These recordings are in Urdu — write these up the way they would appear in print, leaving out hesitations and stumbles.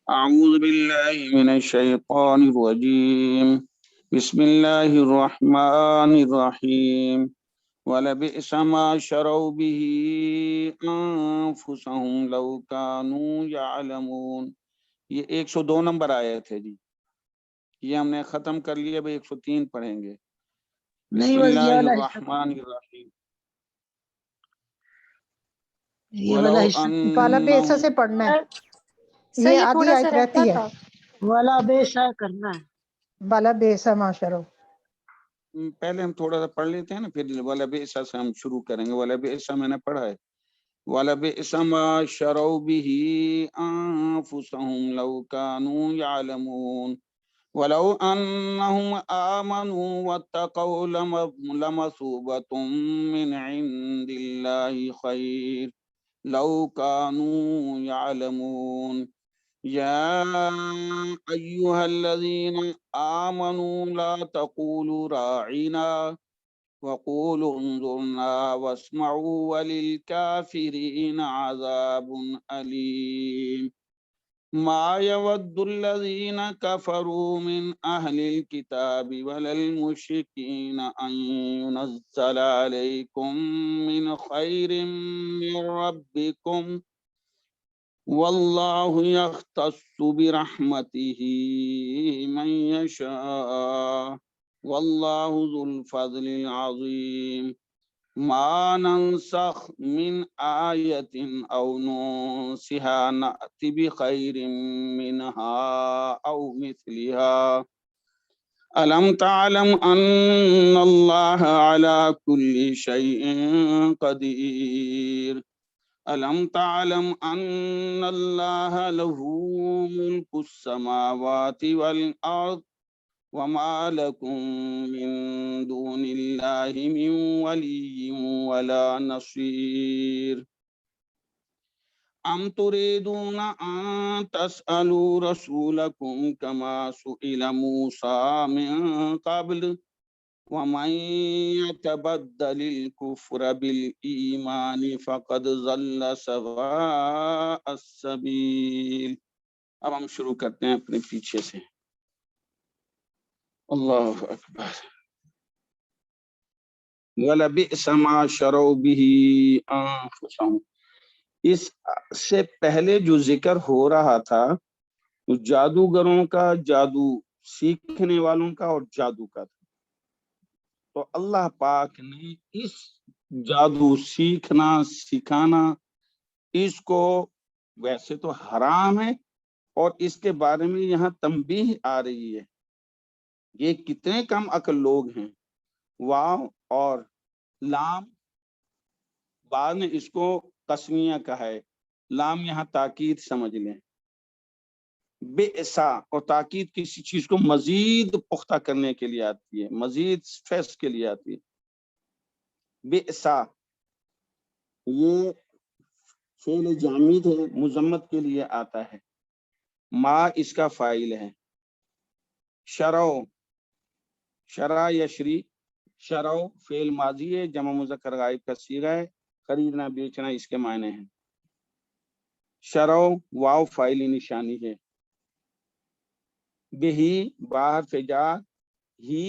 أعوذ بالله من الشيطان الرجيم بسم الله الرحمن الرحيم ولبئس ما شروا به أنفسهم لو كانوا يعلمون. یہ 102 نمبر آیت ہے جی، یہ ہم نے ختم کر لیا، اب 103 پڑھیں گے. بسم اللہ الرحمن الرحیم. والا بے سے پڑھنا ہے، یہ آدھی آیت رہتی ہے. والا بے شا کرنا ہے. بالا بے سا معاشرو. پہلے ہم تھوڑا سا پڑھ لیتے ہیں نا، پھر والا بئسا سے ہم شروع کریں گے. والا بئسا میں نے پڑھا ہے. والا بئسا ما شروا به انفسهم لو كانوا يعلمون ولو انهم آمنوا واتقوا لمثوبة من عند الله خير لو كانوا يعلمون. يا أيها الذين آمنوا لا تقولوا راعنا وقولوا انظرنا واسمعوا وللكافرين عذاب أليم. ما يود الذين كفروا من أهل الكتاب ولا المشركين أن ينزل عليكم من خير من ربكم والله يختص برحمته من يشاء والله ذو الفضل العظيم. ما ننسخ من آية أو ننسها نأتي بخير منها أو مثلها. ألم تعلم أن الله على كل شيء قدير. ألم تعلم أن الله له ملك السماوات والأرض وما لكم من دون الله من ولي ولا نصير. أم تريدون أن تسألوا رسولكم كما سئل موسى من قبل ومن يتبدل الكفر بالإيمان فقد ضل سواء السبيل. اب ہم شروع کرتے ہیں اپنے پیچھے سے. اللہ اکبر. وَلَبِئْسَ مَا شَرَوْا بِهِ أَنفُسَهُمْ. اس سے پہلے جو ذکر ہو رہا تھا جادوگروں کا، جادو سیکھنے والوں کا اور جادو کا تھا، تو اللہ پاک نے اس جادو سیکھنا سکھانا اس کو ویسے تو حرام ہے، اور اس کے بارے میں یہاں تنبیہ آ رہی ہے. یہ کتنے کم عقل لوگ ہیں. واو اور لام، بعد نے اس کو قسمیہ کہا ہے، لام یہاں تاکید سمجھ لیں. بئسا اور تاکید کسی چیز کو مزید پختہ کرنے کے لیے آتی ہے، مزید سٹریس کے لیے آتی ہے. بئسا یہ فعل جامد ہے، مذمت کے لیے آتا ہے. ما اس کا فاعل ہے. شرو، شرع یشری، شرو فعل ماضی ہے، جمع مذکر غائب کا صیغہ ہے، خریدنا بیچنا اس کے معنی ہیں. شرو واو فاعلی نشانی ہے. بہی باہر سے جا، ہی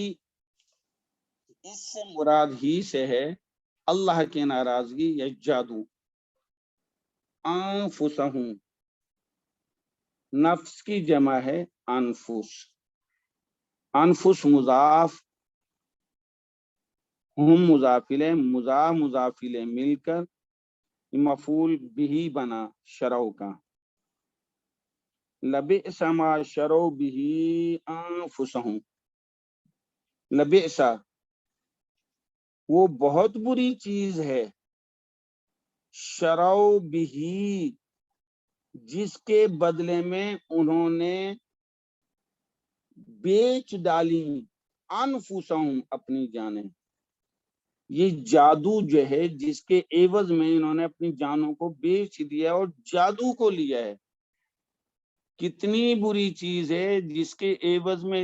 اس سے مراد ہی سے ہے اللہ کی ناراضگی یا جادو. انفسہم نفس کی جمع ہے انفس. انفس مضاف، ہم مضافلے، مضافلے مل کر مفعول بھی بنا شرو کا. لبئس ما شروا به انفسہم. لبئس وہ بہت بری چیز ہے، شروا به جس کے بدلے میں انہوں نے بیچ ڈالی انفسہم اپنی جانیں. یہ جادو جو ہے جس کے عوض میں انہوں نے اپنی جانوں کو بیچ دیا اور جادو کو لیا ہے. کتنی بری چیز ہے جس کے عوض میں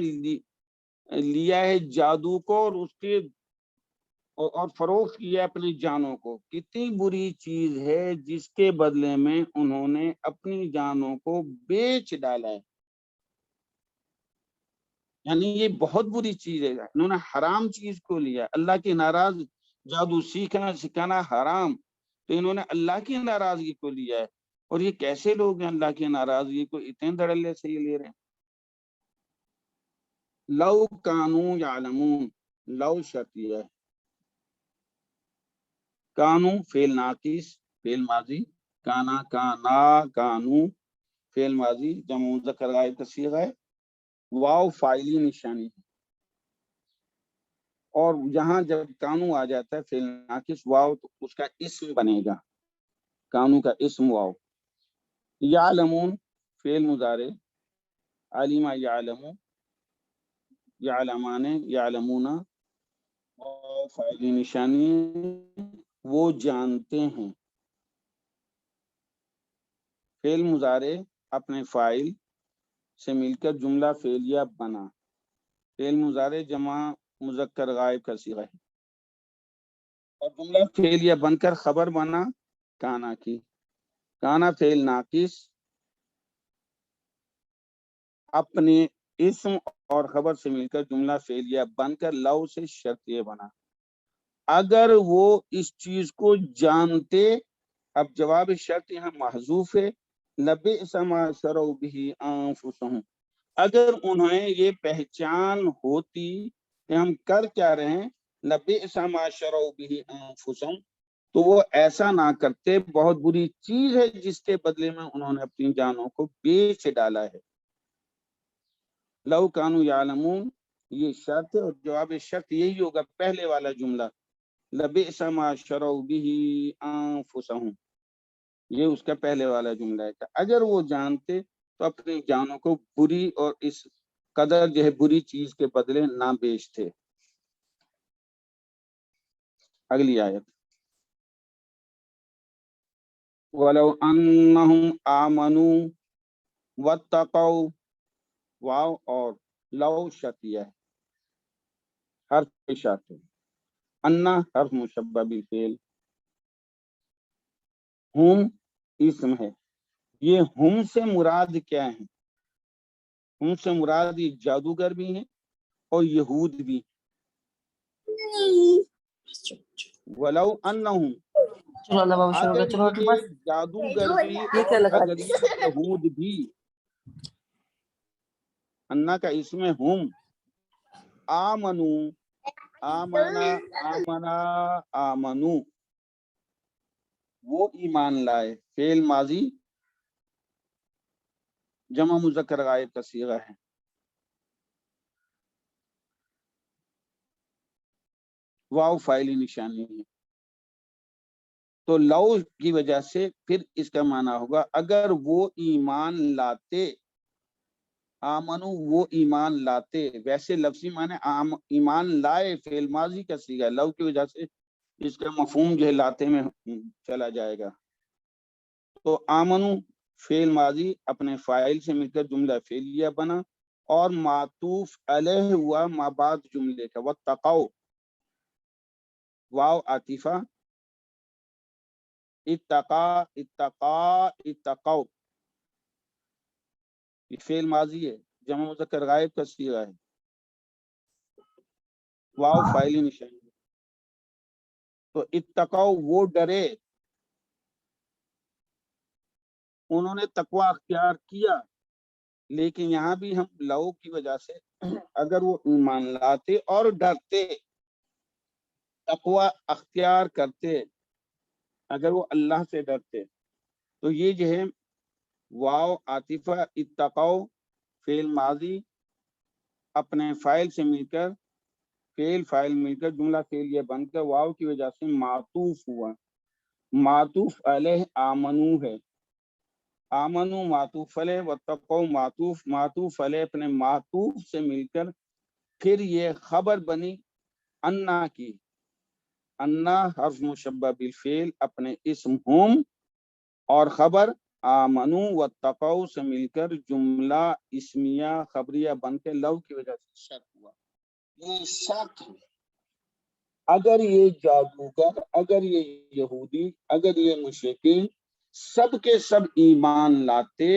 لیا ہے جادو کو، اور اس کے اور فروخت کیا اپنی جانوں کو. کتنی بری چیز ہے جس کے بدلے میں انہوں نے اپنی جانوں کو بیچ ڈالا ہے. یعنی یہ بہت بری چیز ہے. انہوں نے حرام چیز کو لیا. اللہ کی ناراض جادو سیکھنا سکھانا حرام، تو انہوں نے اللہ کی ناراضگی کو لیا ہے. اور یہ کیسے لوگ ہیں اللہ کی ناراضگی کو اتنے دھڑلے سے یہ لے رہے ہیں؟ لو کانو یعلمون، لو شرط یہ ہے. کانو فعل ناقص فعل ماضی، کانا کانا کانو فعل ماضی جمع مذکر غائب کا صیغہ ہے، واو فاعلی نشانی ہے. اور یہاں جب کانو آ جاتا ہے فعل ناقص واو تو اس کا اسم بنے گا، کانو کا اسم واو. یعلمون فعل مضارع، علم یعلم یعلمان یعلمون واو فاعلی نشانی وہ جانتے ہیں. فعل مضارع اپنے فاعل سے مل کر جملہ فعلیہ بنا. فعل مضارع جمع مذکر غائب کا صیغہ ہے، اور جملہ فعلیہ بن کر خبر بنا کانا کی. کانا فعل ناقص اپنے اسم اور خبر سے مل کر جملہ فعلیہ بن کر لو سے شرطیہ بنا. اگر وہ اس چیز کو جانتے، اب جواب شرط یہاں محذوف ہے، لبئس ما شروا به انفسهم، اگر انہیں یہ پہچان ہوتی کہ ہم کر کیا رہے ہیں، لبئس ما شروا به انفسهم، تو وہ ایسا نہ کرتے. بہت بری چیز ہے جس کے بدلے میں انہوں نے اپنی جانوں کو بیچ ڈالا ہے. لو کانوا یعلمون یہ شرط ہے، اور جواب شرط یہی ہوگا پہلے والا جملہ، لبئس ما شروا به انفسهم، یہ اس کا پہلے والا جملہ ہے کہ اگر وہ جانتے تو اپنی جانوں کو بری اور اس قدر جو ہے بری چیز کے بدلے نہ بیچتے. اگلی آیت، وَلَوْ أَنَّهُمْ آمَنُوا وَاتَّقَوْا، واو اور لو شرطیہ ہے، حرف شرط ہے. انا حرف مشبہ بالفعل، ہم اسم ہے. یہ ہم سے مراد کیا ہے؟ ہم سے مراد یہ جادوگر بھی ہیں اور یہود بھی. ولو انہم، اگر یہ جادوگر بھی اور اگر یہ یہود بھی، انا کا اسم ہم، آمنو آمنا آمنا آمنو وہ ایمان لائے، فعل ماضی جمع مذکر غائب کا صیغہ ہے. واو فاعلی نشانی ہے. تو لو کی وجہ سے پھر اس کا معنی ہوگا اگر وہ ایمان لاتے. آمنو وہ ایمان لاتے، ویسے لفظی معنی ایمان لائے فعل ماضی کا صیغہ، لو کی وجہ سے اس کا مفہوم جو ہے لاتے میں چلا جائے گا. تو آمنو فعل ماضی اپنے فاعل سے مل کر جملہ فعلیہ بنا، اور معطوف علیہ ہوا ما بعد جملے کا. واتقوا واو عاطفہ، اتقا اتقا اتقوا یہ فعل ماضی ہے جمع مذکر غائب کا صیغہ ہے. واو فاعلی نشانی. تو اتقوا وہ ڈرے، انہوں نے تقوی اختیار کیا. لیکن یہاں بھی ہم لو کی وجہ سے اگر وہ ایمان لاتے اور ڈرتے، تقوی اختیار کرتے، اگر وہ اللہ سے ڈرتے، تو یہ جو ہے واو عاطفہ اتقوا فعل ماضی اپنے فاعل سے مل کر فاعل مل کر جملہ فعلیہ بن کر واو کی وجہ سے معطوف ہوا. معطوف علیہ آمنو ہے، آمنو معطوف علیہ، واتقوا معطوف علیہ اپنے معطوف سے مل کر پھر یہ خبر بنی انا کی. انا حرف مشبہ بالفعل اپنے اسم ہم اور خبر آمنو واتقوا سے مل کر جملہ اسمیہ خبریہ بن کے لو کی وجہ سے شرط ہوا. یہ شرط ہے اگر یہ جادوگر، اگر یہ یہودی، اگر یہ مشرکین سب کے سب ایمان لاتے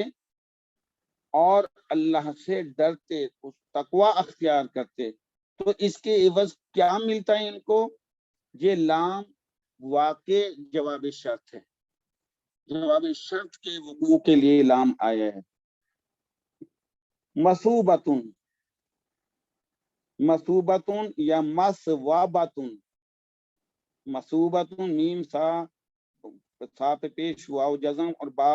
اور اللہ سے ڈرتے، اس تقوی اختیار کرتے، تو اس کے عوض کیا ملتا ہے ان کو؟ یہ لام واقع جواب شرط ہے، جواب شرط کے وقوع کے لیے لام آیا ہے۔ مثوبتن، مثوبتن یا مثوابتن، مثوبتن میم سا پہ پیش واو جزم اور با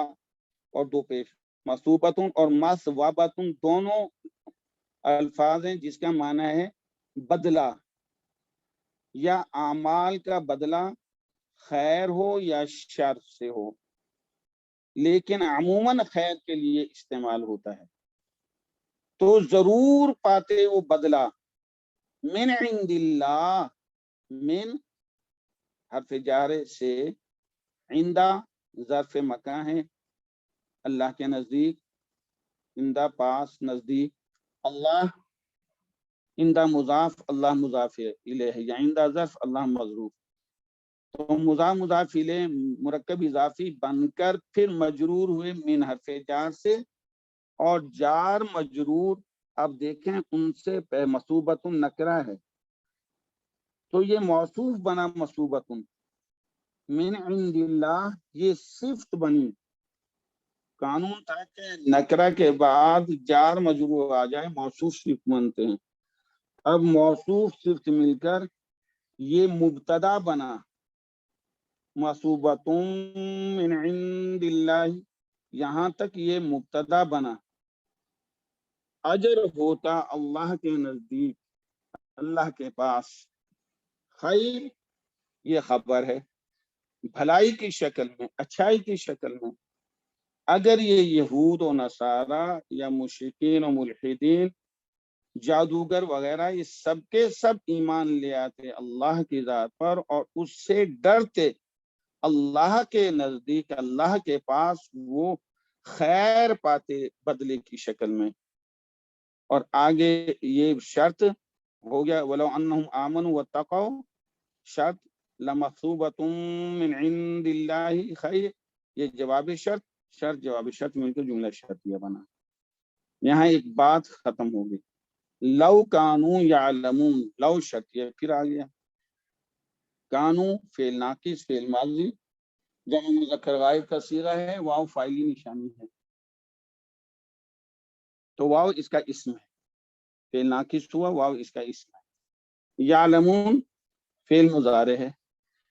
اور دو پیش، مثوبتن اور مثوابتن دونوں الفاظ ہیں جس کا معنی ہے بدلہ یا اعمال کا بدلہ، خیر ہو یا شر سے ہو، لیکن عموماً خیر کے لیے استعمال ہوتا ہے۔ تو ضرور پاتے وہ بدلہ من عند اللہ، من حرف جار سے، عندہ ظرف مکان ہے، اللہ کے نزدیک، عندہ پاس نزدیک، اللہ عندہ مضاف، اللہ مضاف الیہ، یا عندہ ظرف اللہ مظروف، تو مضاف مضاف الیہ مرکب اضافی بن کر پھر مجرور ہوئے من حرف جار سے، اور جار مجرور اب دیکھیں ان سے مصوبۃ نکرہ ہے تو یہ موصوف بنا مصوبۃ، من عند اللہ یہ صفت بنی۔ قانون تھا کہ نکرہ کے بعد جار مجرور آ جائے موصوف صفت بنتے ہیں، اب موصوف صفت مل کر یہ مبتدا بنا، مصوبۃ من عند اللہ، یہاں تک یہ مبتدا بنا، اجر ہوتا اللہ کے نزدیک، اللہ کے پاس، خیر یہ خبر ہے، بھلائی کی شکل میں، اچھائی کی شکل میں۔ اگر یہ یہود و نصارہ یا مشرکین و ملحدین، جادوگر وغیرہ، یہ سب کے سب ایمان لے آتے اللہ کی ذات پر اور اس سے ڈرتے، اللہ کے نزدیک، اللہ کے پاس وہ خیر پاتے بدلے کی شکل میں۔ اور آگے یہ شرط ہو گیا وَلَوْ أَنَّهُمْ آمَنُوا وَاتَّقَوْا، شرط لَمَثُوبَةٌ مِّنْ عِندِ اللَّهِ خَيْرٌ، یہ جواب شرط، شرط جواب شرط مل کے جملہ شرطیہ بنا۔ یہاں ایک بات ختم ہو گئی، لو کانو یعلمون، لو شرطیہ پھر آ گیا، کانو فعل ناقص فعل ماضی جمع مذکر غائب کا صیغہ ہے، واو فاعلی نشانی ہے، تو واو اس کا اسم ہے، فعل ناقص ہوا، واو اس کا اسم ہے۔ یعلمون فعل مضارع ہے،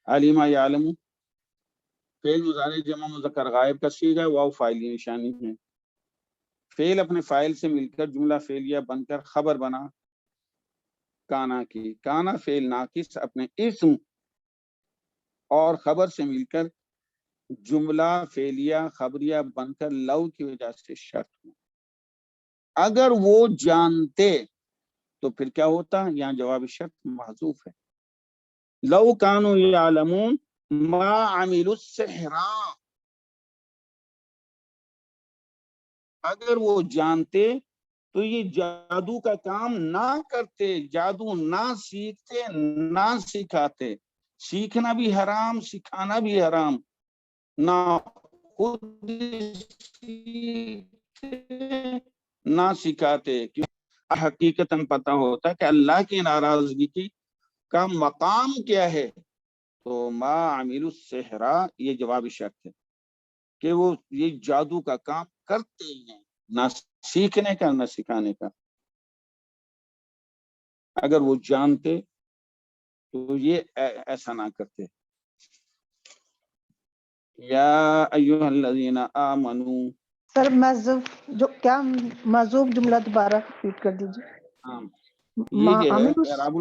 علم یعلم فعل مضارع جمع مذکر غائب کا صیغہ، واو فاعلی نشانی ہے، فعل اپنے فاعل سے مل کر جملہ فعلیہ بن کر خبر بنا کانا کی، کانا فعل ناقص اپنے اسم اور خبر سے مل کر جملہ فعلیہ خبریہ بن کر لو کی وجہ سے شرط ہوا۔ اگر وہ جانتے تو پھر کیا ہوتا؟ یہاں جواب شرط محذوف ہے، لو کانوا یعلمون ما عملوا السحر، اگر وہ جانتے تو یہ جادو کا کام نہ کرتے، جادو نہ سیکھتے، نہ سکھاتے، سیکھنا بھی حرام، سکھانا بھی حرام، نہ خود نہ سکھاتے، حقیقتاً پتہ ہوتا کہ اللہ کی ناراضگی کا مقام کیا ہے، تو ما عملوا السحر یہ جواب شرط ہے کہ وہ یہ جادو کا کام کرتے ہیں، نہ سیکھنے کا نہ سکھانے کا۔ اگر وہ جانتے تو یہ ایسا نہ کرتے۔ یا ایھا الذین آمنوا، سر محذوف جو کیا محذوف جملہ دوبارہ ریپیٹ کر دیجیے۔ یہ جو ہے عامل اعراب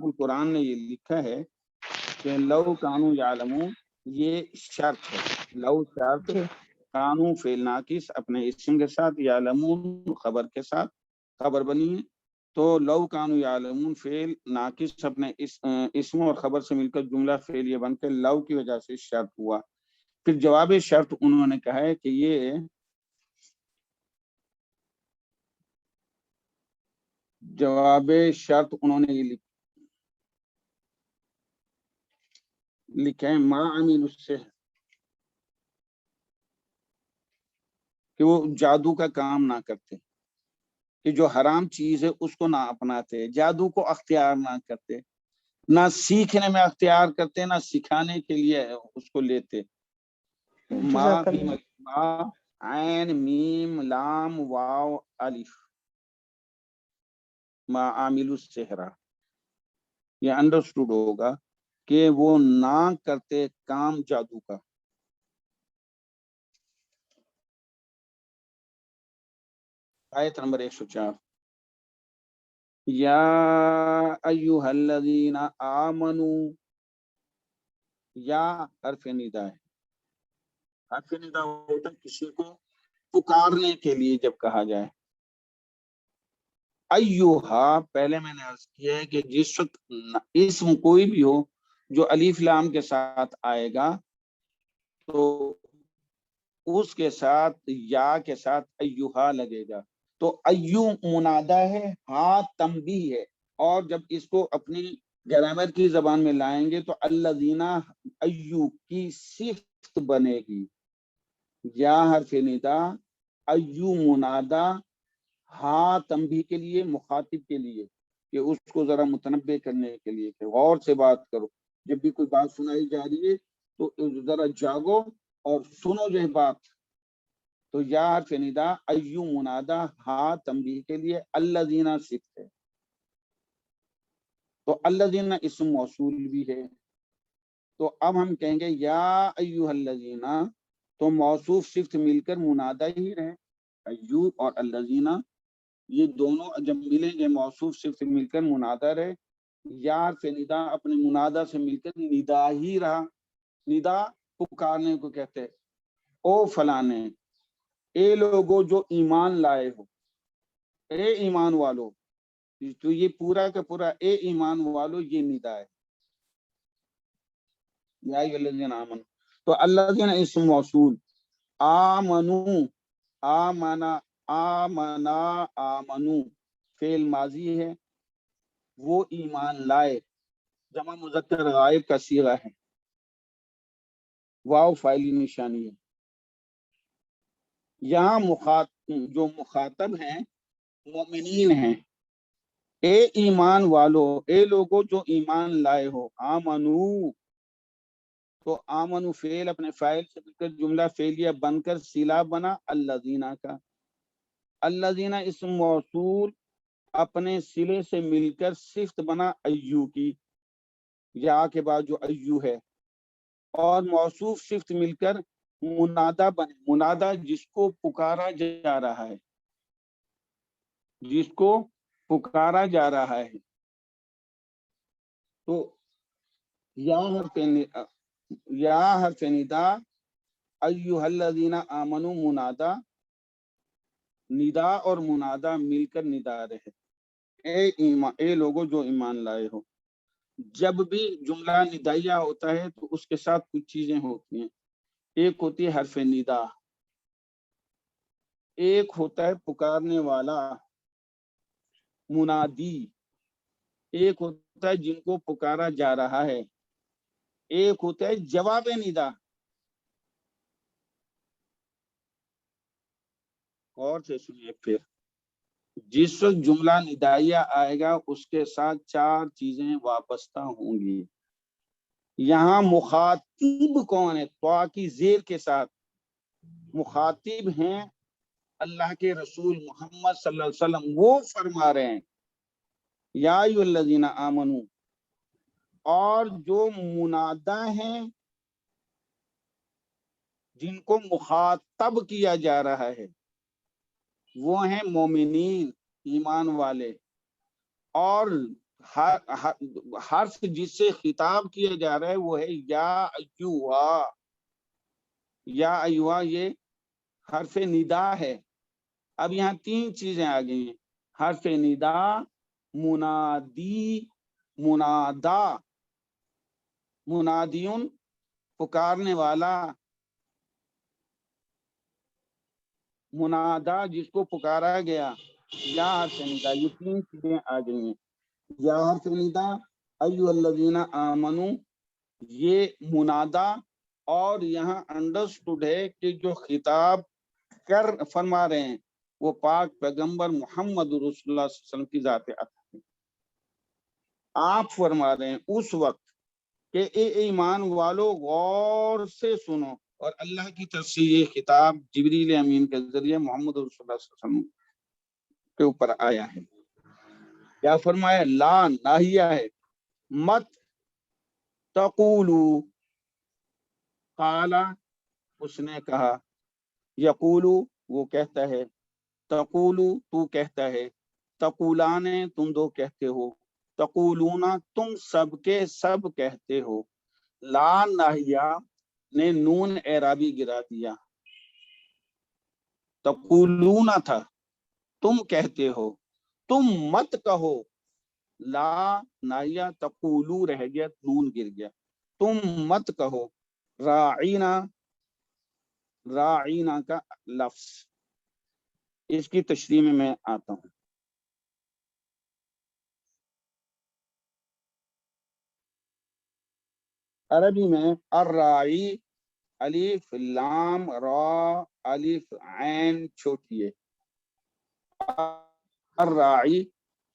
القرآن نے یہ لکھا ہے کہ لو کانوا یعلمون یہ شرط ہے، لو شرط، جی کانو فعل ناقص اپنے اسم کے ساتھ، یعلمون خبر کے ساتھ خبر بنی ہے، تو لو کانوا یعلمون فعل ناقص اپنے اسم اور خبر سے مل کر جملہ فعلیہ بن کے لو کی وجہ سے شرط ہوا۔ پھر جواب شرط انہوں نے کہا ہے کہ یہ جواب شرط انہوں نے یہ لکھا لکھے ما عمل السحر کہ وہ جادو کا کام نہ کرتے، کہ جو حرام چیز ہے اس کو نہ اپناتے، جادو کو اختیار نہ کرتے، نہ سیکھنے میں اختیار کرتے، نہ سکھانے کے لیے اس کو لیتے۔ ما جزاک اللہ۔ ما عین میم لام واو الف، ما عامل السحر، یہ انڈرسٹوڈ ہوگا کہ وہ نہ کرتے کام جادو کا۔ آیت نمبر 104، یا ایھا الذین آمنوا، یا حرف ندا ہے۔ حرف ندا ہوتا ہے کسی کو پکارنے کے لیے جب کہا جائے۔ ایھا پہلے میں نے عرض کیا ہے کہ جس وقت اسم کوئی بھی ہو جو الف لام کے ساتھ آئے گا تو اس کے ساتھ یا کے ساتھ ایھا لگے گا، تو ایو منادہ ہے، ہاں تنبیہ ہے، اور جب اس کو اپنی گرامر کی زبان میں لائیں گے تو الذین ایو کی صفت بنے گی۔ یا حرف ندا، ایو منادہ، ہاں تنبیہ کے لیے، مخاطب کے لیے، کہ اس کو ذرا متنبع کرنے کے لیے کہ غور سے بات کرو، جب بھی کوئی بات سنائی جا رہی ہے تو ذرا جاگو اور سنو جو ہے بات۔ تو یا حرف ندا، ایو منادہ، ہاں تنبیہ کے لیے، الذین صفت ہے، تو الذین اسم موصول بھی ہے۔ تو اب ہم کہیں گے یا ایھا الذین، تو موصوف صفت مل کر منادہ ہی رہے، ایو اور الذین یہ دونوں جب ملیں گے موصوف صفت مل کر منادہ رہے۔ یا حرف ندا اپنے منادہ سے مل کر ندا ہی رہا۔ ندا پکارنے کو کہتے ہیں، او فلانے، اے لوگو جو ایمان لائے ہو، اے ایمان والو، تو یہ پورا کا پورا اے ایمان والو یہ ندا ہے۔ یا ایھا الذین آمنوا، تو الذین اسم موصول، آمنو، آمنا، آمنا، آمنو فعل ماضی ہے، وہ ایمان لائے، جمع مذکر غائب کا صیغہ ہے، واو فاعلی نشانی ہے۔ یہاں جو مخاطب ہیں مومنین ہیں، اے ایمان والو، اے لوگو جو ایمان لائے ہو، آمنو، تو آمنو فعل اپنے فاعل سے مل کر جملہ فعلیہ بن کر صلہ بنا الذین کا۔ الذین اسم موصول اپنے صلے سے مل کر صفت بنا ایو کی، یا کے بعد جو ایو ہے، اور موصوف صفت مل کر منادہ بنے، منادہ جس کو پکارا جا رہا ہے، جس کو پکارا جا رہا ہے۔ تو یا حرف ندا، ایھا الذین آمنوا منادہ، ندا اور منادہ مل کر ندا رہے، اے لوگوں جو ایمان لائے ہو۔ جب بھی جملہ ندائیہ ہوتا ہے تو اس کے ساتھ کچھ چیزیں ہوتی ہیں، ایک ہوتی ہے حرف ندا، ایک ہوتا ہے پکارنے والا منادی، ایک ہوتا ہے جن کو پکارا جا رہا ہے، ایک ہوتا ہے جواب ندا۔ غور سے سنیے، پھر جس وقت جملہ ندائیہ آئے گا اس کے ساتھ چار چیزیں وابستہ ہوں گی۔ یہاں مخاطب کون ہے؟ طا کی زیر کے ساتھ مخاطب ہیں اللہ کے رسول محمد صلی اللہ علیہ وسلم، وہ فرما رہے ہیں یا ایھا الذین آمنوا، اور جو منادہ ہیں جن کو مخاطب کیا جا رہا ہے وہ ہیں مومنین، ایمان والے، اور حرف جس سے خطاب کیا جا رہا ہے وہ ہے یا ایھا۔ یا ایھا یہ حرف ندا ہے۔ اب یہاں تین چیزیں آ گئی ہیں، حرف ندا، منادی، منادا، منادیون پکارنے والا، منادا جس کو پکارا گیا، یا حرف ندا، یہ تین چیزیں آ گئی ہیں۔ یا حرف ندا، ایھا الذین آمنوا، یہ منادا اور یہاں انڈرسٹوڈ ہے کہ جو خطاب کر فرما رہے ہیں وہ پاک پیغمبر محمد رسول اللہ صلی اللہ علیہ وسلم کی ذات اطہر ہے۔ آپ فرما رہے ہیں اس وقت کہ اے ایمان والو غور سے سنو، اور اللہ کی طرف سے یہ خطاب جبریل امین کے ذریعے محمد رسول اللہ صلی اللہ علیہ وسلم کے اوپر آیا ہے۔ کیا فرمایا؟ لا ناہیہ ہے، مت تقولو، قالا اس نے کہا، یقولو وہ کہتا ہے، تقولو تو کہتا ہے، تقولان تم دو کہتے ہو، تقولون تم سب کے سب کہتے ہو۔ لا ناہیہ نے نون اعرابی گرا دیا، تقولون تھا تم کہتے ہو، تم مت کہو، لا ناہیہ تقولو رہ گیا، نون گر گیا، تم مت کہو، راعینا، راعینا کا لفظ، اس کی تشریح میں آتا ہوں۔ عربی میں الراعی الف لام را الف عین چھوٹی ہے، الراعی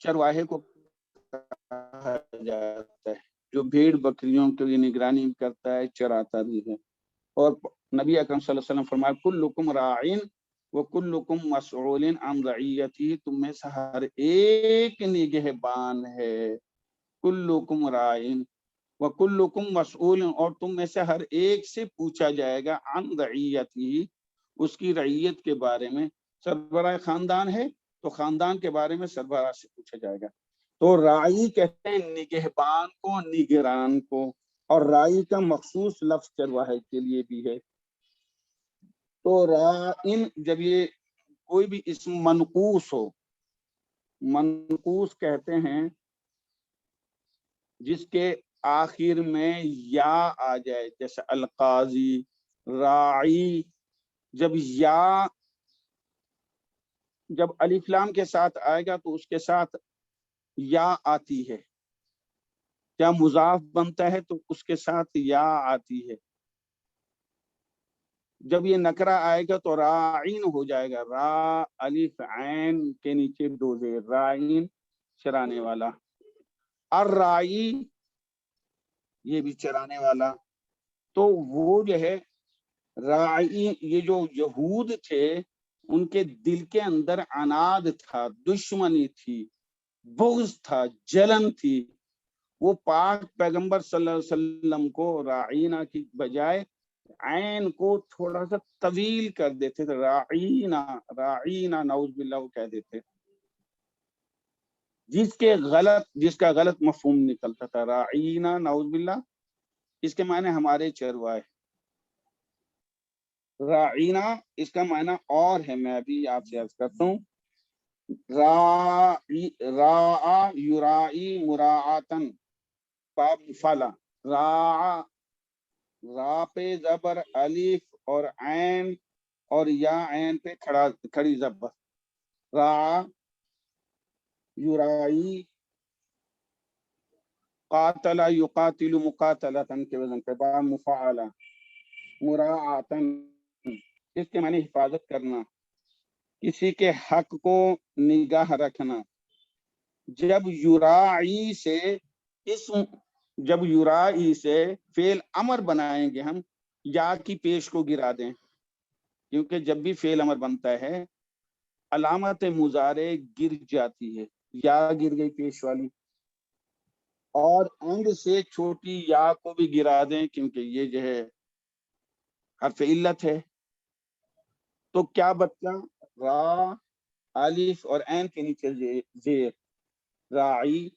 چرواہے کو کہا جاتا ہے جو بھیڑ بکریوں کی نگرانی کرتا ہے، چراتا بھی ہے۔ اور نبی اکرم صلی اللہ علیہ وسلم فرمایا کلکم راعین وکلکم مسئول عن رعیتہ، تم میں سے ہر ایک نگہبان ہے، کلکم راعین وکلکم مسئول، اور تم میں سے ہر ایک سے پوچھا جائے گا عن رعیتہ، اس کی رعیت کے بارے میں۔ سربراہ خاندان ہے تو خاندان کے بارے میں سربراہ سے پوچھا جائے گا۔ تو راعی کہتے ہیں نگہبان کو، نگران کو، اور راعی کا مخصوص لفظ چرواہے کے لیے بھی ہے۔ تو راعین جب یہ کوئی بھی اسم منقوص ہو، منقوص کہتے ہیں جس کے آخر میں یا آ جائے، جیسے القاضی، راعی، جب الف لام کے ساتھ آئے گا تو اس کے ساتھ یا آتی ہے، کیا مضاف بنتا ہے تو اس کے ساتھ یا آتی ہے۔ جب یہ نکرہ آئے گا تو راعین ہو جائے گا، را الف عین کے نیچے دو زیر، راعین چرانے والا، الراعی یہ بھی چرانے والا۔ تو وہ جو ہے راعی، یہ جو یہود تھے ان کے دل کے اندر عناد تھا، دشمنی تھی، بغض تھا، جلن تھی، وہ پاک پیغمبر صلی اللہ علیہ وسلم کو راعینا کی بجائے عین کو تھوڑا سا طویل کر دیتے تھے، راعینا، راعینا نعوذ باللہ وہ کہہ دیتے، جس کا غلط مفہوم نکلتا تھا، راعینا نعوذ باللہ، اس کے معنی ہمارے چروائے۔ راعینا اس کا معنی اور ہے، میں ابھی آپ سے عرض کرتا ہوں، راع یرائی مراعاتن، باب فلا، راع، را پہ زبر، الف اور عین اور یا عین پہ کھڑی زبر، راع یرائی، قاتل یقاتل مقاتلتن کے وزن پہ با مفعلہ، مراعاتن اس کے معنی حفاظت کرنا، کسی کے حق کو نگاہ رکھنا۔ جب یرائی سے فعل امر بنائیں گے ہم، یا کی پیش کو گرا دیں، کیونکہ جب بھی فعل امر بنتا ہے علامت مضارع گر جاتی ہے، یا گر گئی پیش والی، اور اینڈ سے چھوٹی یا کو بھی گرا دیں کیونکہ یہ جو ہے حرف علت ہے۔ تو کیا بچہ؟ را الف اور عین کے نیچے زیر، راعی،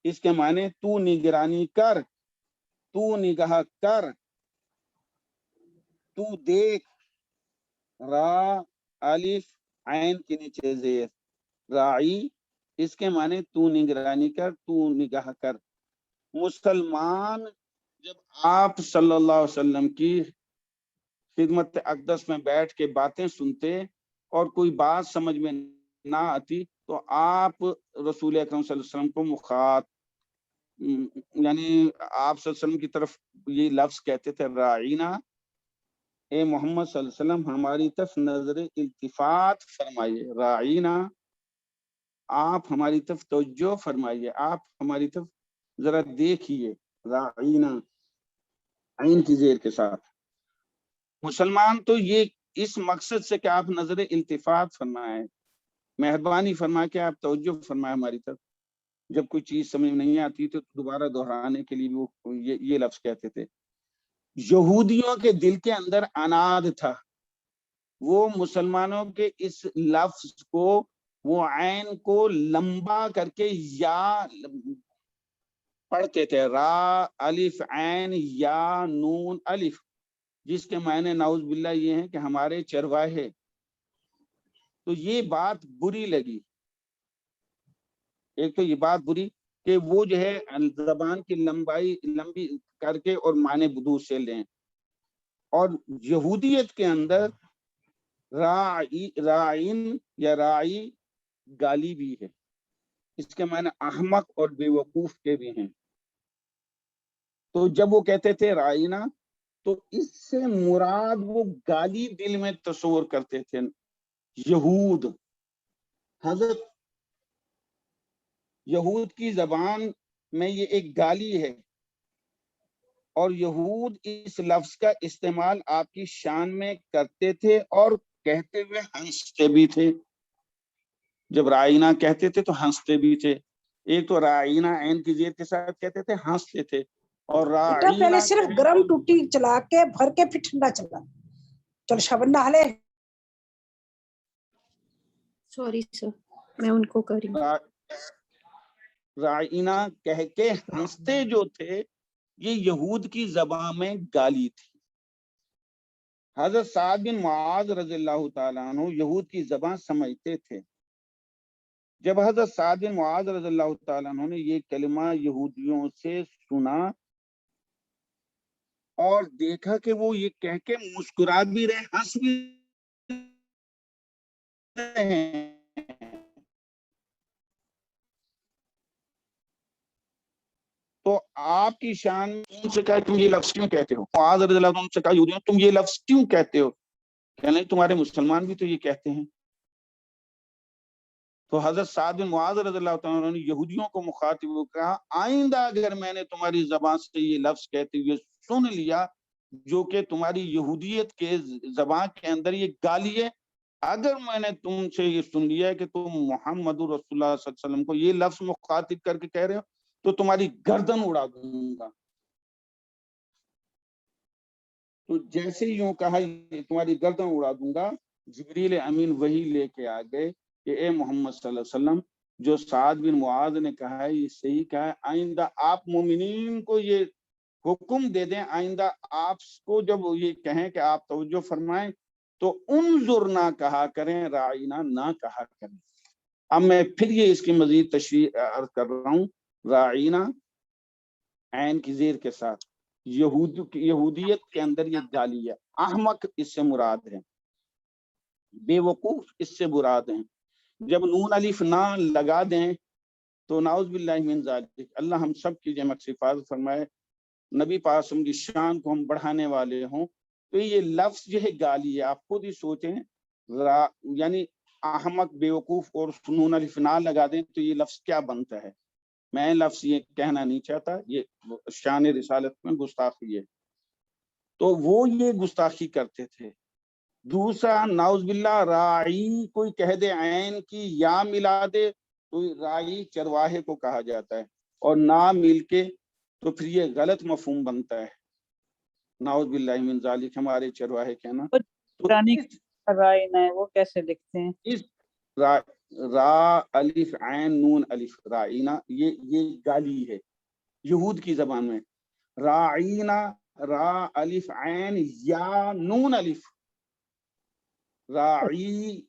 اس کے معنی تو نگرانی کر، تو نگاہ کر، تو دیکھ، را الف عین کے نیچے زیر، راعی، اس کے معنی تو نگرانی کر، تو نگاہ کر۔ مسلمان جب آپ صلی اللہ علیہ وسلم کی خدمت اقدس میں بیٹھ کے باتیں سنتے اور کوئی بات سمجھ میں نہ آتی تو آپ رسول اکرم صلی اللہ علیہ وسلم کو یعنی آپ صلی اللہ علیہ وسلم کی طرف یہ لفظ کہتے تھے راعینا، اے محمد صلی اللہ علیہ وسلم ہماری طرف نظر التفات فرمائیے، راعینا آپ ہماری طرف توجہ فرمائیے، آپ ہماری طرف ذرا دیکھیے، راعینا عین کی زیر کے ساتھ۔ مسلمان تو یہ اس مقصد سے کہ آپ نظر التفات فرمائیں، مہربانی فرما کے آپ توجہ فرمائیں ہماری طرف، جب کوئی چیز سمجھ نہیں آتی تو دوبارہ دہرانے کے لیے بھی وہ یہ لفظ کہتے تھے۔ یہودیوں کے دل کے اندر عناد تھا، وہ مسلمانوں کے اس لفظ کو، وہ عین کو لمبا کر کے یا پڑھتے تھے، را الف عین یا نون الف، جس کے معنی نعوذ باللہ یہ ہیں کہ ہمارے چرواہے۔ تو یہ بات بری لگی، ایک تو یہ بات بری کہ وہ جو ہے زبان کی لمبی کر کے اور معنی بدو سے لیں، اور یہودیت کے اندر راعین یا راعی گالی بھی ہے، اس کے معنی احمق اور بے وقوف کے بھی ہیں۔ تو جب وہ کہتے تھے رائنا، تو اس سے مراد وہ گالی دل میں تصور کرتے تھے۔ یہود، حضرت یہود کی زبان میں یہ ایک گالی ہے، اور یہود اس لفظ کا استعمال آپ کی شان میں کرتے تھے اور کہتے ہوئے ہنستے بھی تھے۔ جب رائنا کہتے تھے تو ہنستے بھی تھے، ایک تو رائنا عین کی زیر کے ساتھ کہتے تھے، ہنستے تھے، اور بیٹا پہلے صرف گرم ٹوٹی چلا کے بھر کے پھر ٹھنڈا چلا، چل شبن نہ ہلے۔ سوری سر، میں ان کو کری رائنا کہہ کے ہنستے جو تھے، یہ یہود کی زبان میں گالی تھی۔ حضرت سعد بن معاذ رضی اللہ تعالیٰ عنہ یہود کی زبان سمجھتے تھے۔ جب حضرت سعد بن معاذ رضی اللہ تعالیٰ عنہ نے یہ کلمہ یہودیوں سے سنا اور دیکھا کہ وہ یہ کہہ کے مسکرا بھی رہے، ہنس بھی رہے ہیں، تو آپ کی شان ان سے کہا تم یہ لفظ کیوں کہتے ہو؟ معاذ رضی اللہ عنہ سے کہا یہودیوں تم یہ لفظ کیوں کہتے ہو؟ کہنے تمہارے مسلمان بھی تو یہ کہتے ہیں۔ تو حضرت سعد بن معاذ رضی اللہ تعالیٰ نے یہودیوں کو مخاطب ہو کہا آئندہ اگر میں نے تمہاری زبان سے یہ لفظ کہتے ہوئے سن لیا جو کہ تمہاری یہودیت کے زبان کے اندر یہ گالی ہے، اگر میں نے تم سے یہ سن لیا ہے کہ تم محمد رسول اللہ صلی اللہ علیہ وسلم کو یہ لفظ مخاطب کر کے کہہ رہے ہو تو تمہاری گردن اڑا دوں گا۔ تو جیسے یوں کہا تمہاری گردن اڑا دوں گا، جبریل امین وہی لے کے آ گئے کہ اے محمد صلی اللہ علیہ وسلم جو سعد بن معاذ نے کہا ہے یہ صحیح کہا ہے، آئندہ آپ مومنین کو یہ حکم دے دیں، آئندہ آپ کو جب یہ کہیں کہ آپ توجہ فرمائیں تو انظر نہ کہا کریں، رائنا نہ کہا کریں۔ اب میں پھر یہ اس کی مزید تشریح عرض کر رہا ہوں، رائنا عین کی زیر کے ساتھ، یہودیت کے اندر یہ گالی ہے، احمق اس سے مراد ہے، بے وقوف اس سے مراد ہیں۔ جب نون الف نہ لگا دیں تو نعوذ باللہ من ذالک، اللہ ہم سب کی جمع سے حفاظت فرمائے، نبی پاک کی شان کو ہم بڑھانے والے ہوں، تو یہ لفظ جو ہے گالی ہے۔ آپ خود ہی سوچیں، یعنی احمق بے وقوف اور نون الف نہ لگا دیں تو یہ لفظ کیا بنتا ہے؟ میں لفظ یہ کہنا نہیں چاہتا، یہ شان رسالت میں گستاخی ہے، تو وہ یہ گستاخی کرتے تھے۔ دوسرا نعوذ باللہ راعی کوئی کہہ دے عین کی یا ملا دے تو راعی چرواہے کو کہا جاتا ہے، اور نہ مل کے تو پھر یہ غلط مفہوم بنتا ہے، نعوذ باللہ من ذالک، ہمارے چرواہے کہنا۔ رائنا ہے وہ کیسے لکھتے ہیں؟ اس را الف عین نون الف رائنا، یہ گالی ہے یہود کی زبان میں۔ رائنا را الف عین یا نون الف، راعی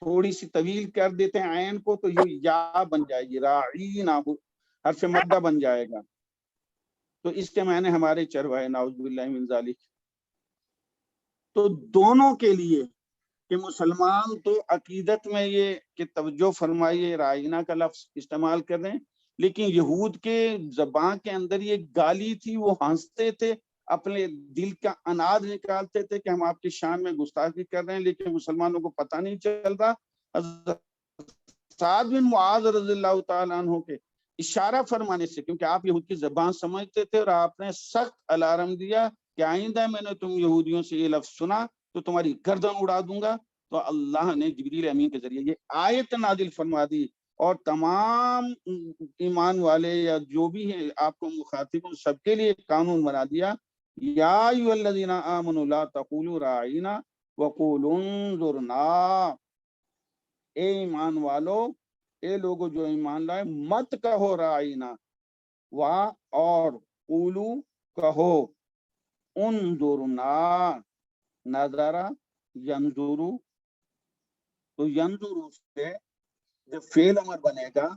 تھوڑی سی طویل کر دیتے ہیں عین کو تو یہ یا بن جائے گی، راعینا حرف مدہ بن جائے گا، تو اس کے معنی ہمارے چرواہے، نعوذ باللہ من ذالک۔ تو دونوں کے لیے کہ مسلمان تو عقیدت میں یہ کہ توجہ فرمائیے رائنا کا لفظ استعمال کر رہے ہیں، لیکن یہود کے زبان کے اندر یہ گالی تھی، وہ ہنستے تھے، اپنے دل کا اناد نکالتے تھے کہ ہم آپ کی شان میں گستاخی کر رہے ہیں، لیکن مسلمانوں کو پتہ نہیں چل رہا۔ حضرت سعد بن معاذ رضی اللہ تعالیٰ عنہ کے اشارہ فرمانے سے، کیونکہ آپ یہود کی زبان سمجھتے تھے، اور آپ نے سخت الارم دیا کہ آئندہ میں نے تم یہودیوں سے یہ لفظ سنا تو تمہاری گردن اڑا دوں گا، تو اللہ نے جبریل امین کے ذریعے یہ آیت نازل فرما دی، اور تمام ایمان والے یا جو بھی ہیں آپ کو مخاطب ان سب کے لیے قانون بنا دیا، یا ایھا الذین آمنوا لا تقولوا راعینا وقولوا انظرنا، اے ایمان والو، اے لوگو جو ایمان لائے، مت کہو راعینا، اور قولو کہو انظرنا، نظرا ینظرو، تو ینظرو سے جب فعل امر بنے گا،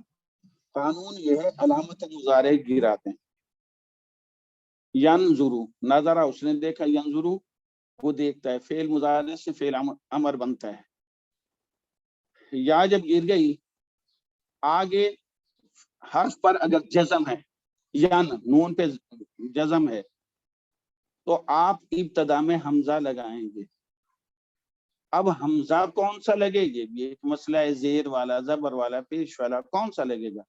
قانون یہ ہے علامت مضارع گراتے ہیں۔ ینظرو، نظرا اس نے دیکھا، ینظرو وہ دیکھتا ہے، فعل مضارع سے فعل امر بنتا ہے۔ یا جب گر گئی، آگے حرف پر اگر جزم ہے، ین نون پہ جزم ہے، تو آپ ابتدا میں حمزہ لگائیں گے۔ اب حمزہ کون سا لگے گا؟ یہ ایک مسئلہ ہے، زیر والا، زبر والا، پیش والا، کون سا لگے گا؟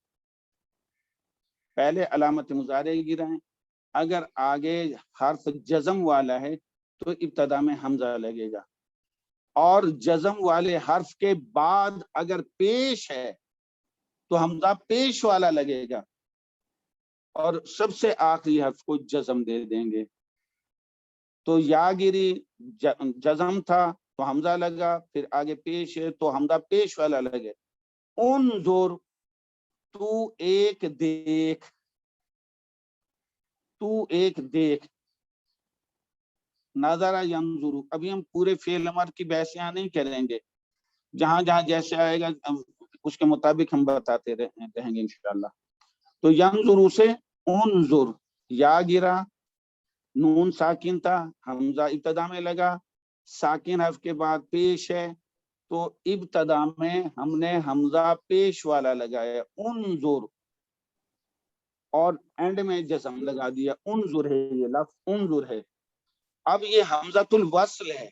پہلے علامت مضارع گرائیں، اگر آگے حرف جزم والا ہے تو ابتدا میں حمزہ لگے گا، اور جزم والے حرف کے بعد اگر پیش ہے تو حمزہ پیش والا لگے گا، اور سب سے آخری حرف کو جزم دے دیں گے۔ تو یا گری جزم تھا تو حمزہ لگا، پھر آگے پیش ہے تو حمزہ پیش والا لگے۔ انظر، تو ایک دیکھ، تو ایک دیکھ، نظر ینظر، ابھی ہم پورے فعل امر کی بحث یہاں نہیں کریں گے، جہاں جہاں جیسے آئے گا اس کے مطابق ہم بتاتے رہیں گے انشاءاللہ۔ تو ینظر سے انظر، یا گرا، نون ساکن تھا، حمزہ ابتدا میں لگا، ساکن حرف کے بعد پیش ہے تو ابتدا میں ہم نے حمزہ پیش والا لگایا، انظر، اور اینڈ میں جزم لگا دیا، انظر ہے، یہ لفظ انظر ہے۔ اب یہ حمزۃ الوصل ہے،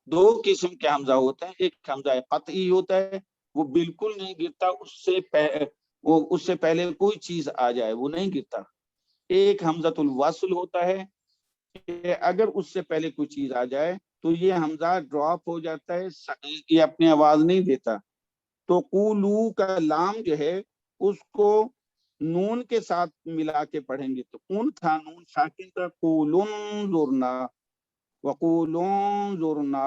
دو قسم کے حمزہ ہوتا ہے، ایک حمزہ قطعی ہوتا ہے، وہ بالکل نہیں گرتا، اس سے پہلے کوئی چیز آ جائے وہ نہیں گرتا۔ ایک حمزۃ الوصل ہوتا ہے کہ اگر اس سے پہلے کوئی چیز آ جائے تو یہ حمزہ ڈراپ ہو جاتا ہے، یہ اپنی آواز نہیں دیتا۔ تو قولو کا لام جو ہے اس کو نون کے ساتھ ملا کے پڑھیں گے، تو اون تھا، نون ساکن تھا، قولوا انظرنا وقولوا انظرنا،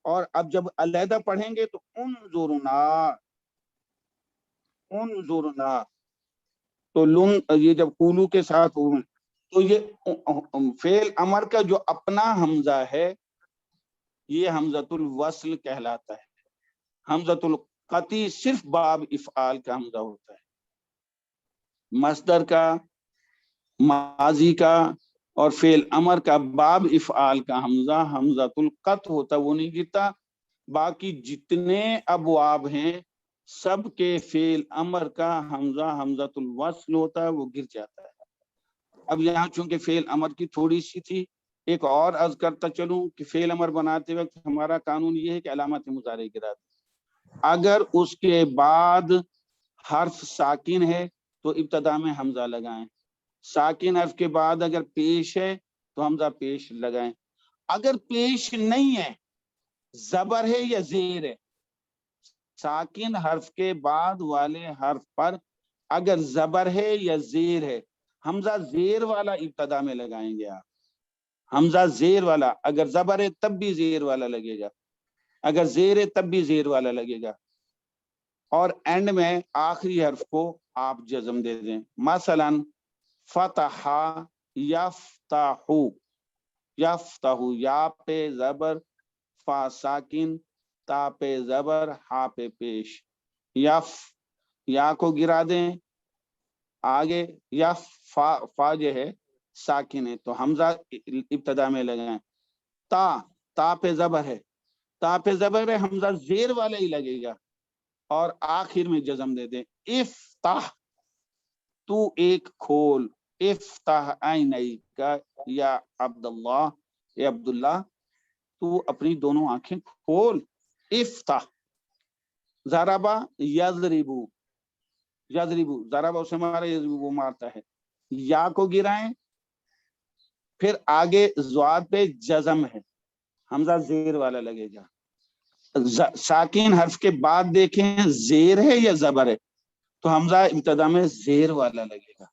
اور اب جب علیحدہ پڑھیں گے تو انظرنا، انظرنا، تو یہ جب قولو کے ساتھ تو یہ فعل امر کا جو اپنا حمزہ ہے یہ حمزۃ الوصل کہلاتا ہے۔ حمزۃ القطعی صرف باب افعال کا حمزہ ہوتا ہے، مصدر کا، ماضی کا اور فعل امر کا باب افعال کا حمزہ حمزۃ القطع ہوتا ہے، وہ نہیں گرتا۔ باقی جتنے ابواب ہیں سب کے فعل امر کا حمزہ حمزۃ الوصل ہوتا ہے، وہ گر جاتا ہے۔ اب یہاں چونکہ فعل امر کی تھوڑی سی تھی، ایک اور عرض کرتا چلوں کہ فعل امر بناتے وقت ہمارا قانون یہ ہے کہ علامت مضارع گرا دیں، اگر اس کے بعد حرف ساکن ہے تو ابتدا میں حمزہ لگائیں، ساکن حرف کے بعد اگر پیش ہے تو حمزہ پیش لگائیں، اگر پیش نہیں ہے، زبر ہے یا زیر ہے، ساکن حرف کے بعد والے حرف پر اگر زبر ہے یا زیر ہے، حمزہ زیر والا ابتدا میں لگائیں گے آپ، حمزہ زیر والا، اگر زبر ہے تب بھی زیر والا لگے گا، اگر زیر ہے تب بھی زیر والا لگے گا، اور اینڈ میں آخری حرف کو آپ جزم دے دیں۔ مثلا فتح یفتح، یفتح، یا پہ زبر، فا ساکن، تا پہ زبر، ہا پہ پیش، یا کو گرا دیں، آگے یا فا جو ہے ساکن ہے تو حمزہ ابتدا میں لگائیں، تا پہ زبر ہے، تا پہ زبر ہے، حمزہ زیر والا ہی لگے گا، اور آخر میں جزم دے دیں. افتح تو ایک کھول، افتح عینیک یا عبداللہ، اے عبداللہ تو اپنی دونوں آنکھیں کھول. افتح. ضربا یضربو، یضربو ضربا اسے مارا، یضربو وہ مارتا ہے. یا کو گرائیں، پھر آگے زواد پہ جزم ہے، حمزہ زیر والا لگے گا. ساکن حرف کے بعد دیکھیں زیر ہے یا زبر ہے، تو حمزہ ابتدا میں زیر والا لگے گا.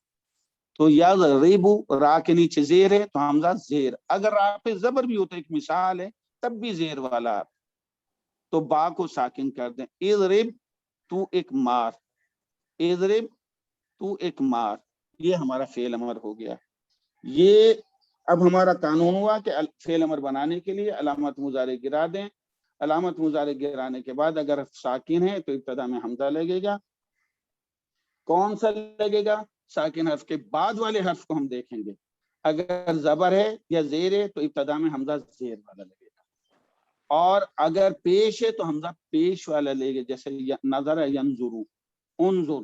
تو یضربو را کے نیچے زیر ہے تو حمزہ زیر. اگر را پہ زبر بھی ہوتا ہے، ایک مثال ہے، تب بھی زیر والا، تو با کو ساکن کر دیں. اضرب تو ایک مار، اضرب تو ایک مار. یہ ہمارا فعل امر ہو گیا. یہ اب ہمارا قانون ہوا کہ فعل امر بنانے کے لیے علامت مضارع گرا دیں. علامت مضارع گرانے کے بعد اگر ساکن ہے تو ابتدا میں حمزہ لگے گا. کون سا لگے گا؟ ساکن حرف کے بعد والے حرف کو ہم دیکھیں گے. اگر زبر ہے یا زیر ہے تو ابتدا میں حمزہ زیر والا لگے گا، اور اگر پیش ہے تو حمزہ پیش والا لے گا، جیسے نظر ینظرو، انظر.